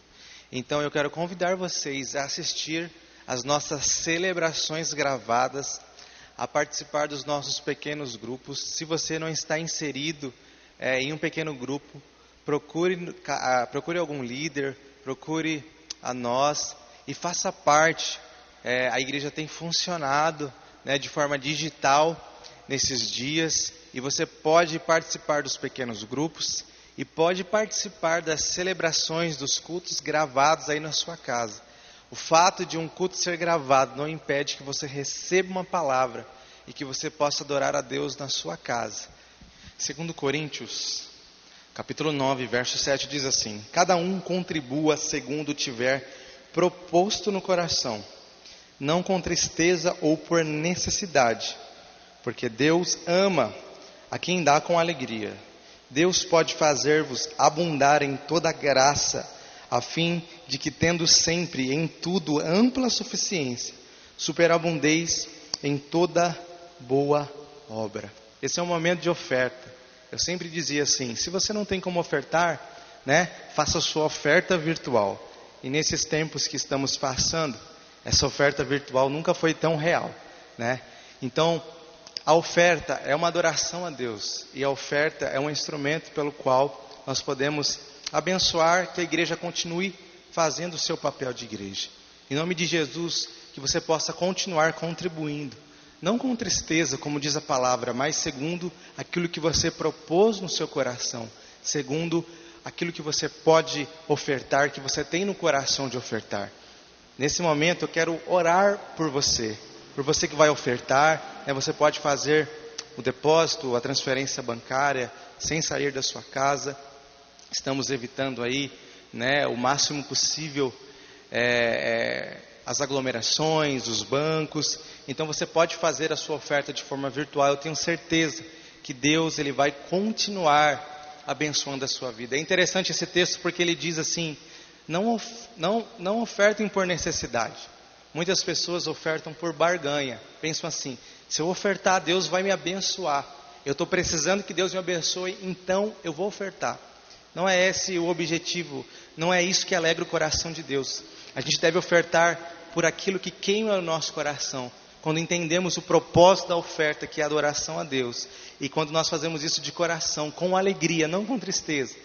Então eu quero convidar vocês a assistir às nossas celebrações gravadas, a participar dos nossos pequenos grupos. Se você não está inserido em um pequeno grupo, procure algum líder, procure a nós e faça parte. A igreja tem funcionado de forma digital nesses dias, e você pode participar dos pequenos grupos e pode participar das celebrações dos cultos gravados aí na sua casa. O fato de um culto ser gravado não impede que você receba uma palavra e que você possa adorar a Deus na sua casa. 2 Coríntios, capítulo 9, verso 7 diz assim: cada um contribua segundo tiver proposto no coração, não com tristeza ou por necessidade, porque Deus ama a quem dá com alegria. Deus pode fazer-vos abundar em toda graça, a fim de que, tendo sempre em tudo ampla suficiência, superabundeis em toda boa obra. Esse é um momento de oferta. Eu sempre dizia assim: se você não tem como ofertar, faça a sua oferta virtual. E nesses tempos que estamos passando, essa oferta virtual nunca foi tão real, Então, a oferta é uma adoração a Deus, e a oferta é um instrumento pelo qual nós podemos abençoar que a igreja continue fazendo o seu papel de igreja. Em nome de Jesus, que você possa continuar contribuindo, não com tristeza, como diz a palavra, mas segundo aquilo que você propôs no seu coração, segundo aquilo que você pode ofertar, que você tem no coração de ofertar. Nesse momento eu quero orar por você que vai ofertar, você pode fazer o depósito, a transferência bancária, sem sair da sua casa. Estamos evitando aí, o máximo possível as aglomerações, os bancos. Então você pode fazer a sua oferta de forma virtual. Eu tenho certeza que Deus ele vai continuar abençoando a sua vida. É interessante esse texto porque ele diz assim: não ofertem por necessidade. Muitas pessoas ofertam por barganha. Pensam assim: se eu ofertar, Deus vai me abençoar. Eu estou precisando que Deus me abençoe, então eu vou ofertar. Não é esse o objetivo, não é isso que alegra o coração de Deus. A gente deve ofertar por aquilo que queima o nosso coração. Quando entendemos o propósito da oferta, que é a adoração a Deus. E quando nós fazemos isso de coração, com alegria, não com tristeza,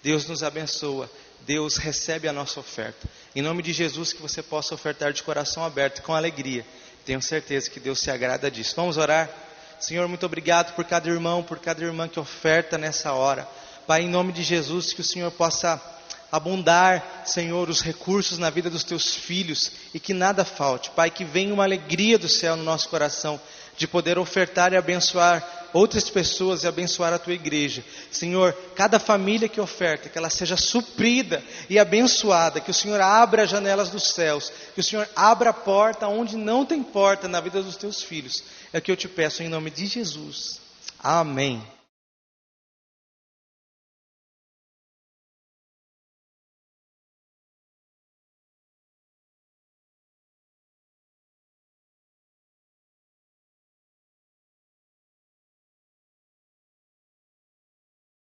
Deus nos abençoa. Deus recebe a nossa oferta. Em nome de Jesus, que você possa ofertar de coração aberto, com alegria. Tenho certeza que Deus se agrada disso. Vamos orar? Senhor, muito obrigado por cada irmão, por cada irmã que oferta nessa hora. Pai, em nome de Jesus, que o Senhor possa abundar, Senhor, os recursos na vida dos teus filhos e que nada falte. Pai, que venha uma alegria do céu no nosso coração de poder ofertar e abençoar outras pessoas e abençoar a tua igreja. Senhor, cada família que oferta, que ela seja suprida e abençoada, que o Senhor abra as janelas dos céus, que o Senhor abra a porta onde não tem porta na vida dos teus filhos. É o que eu te peço em nome de Jesus. Amém.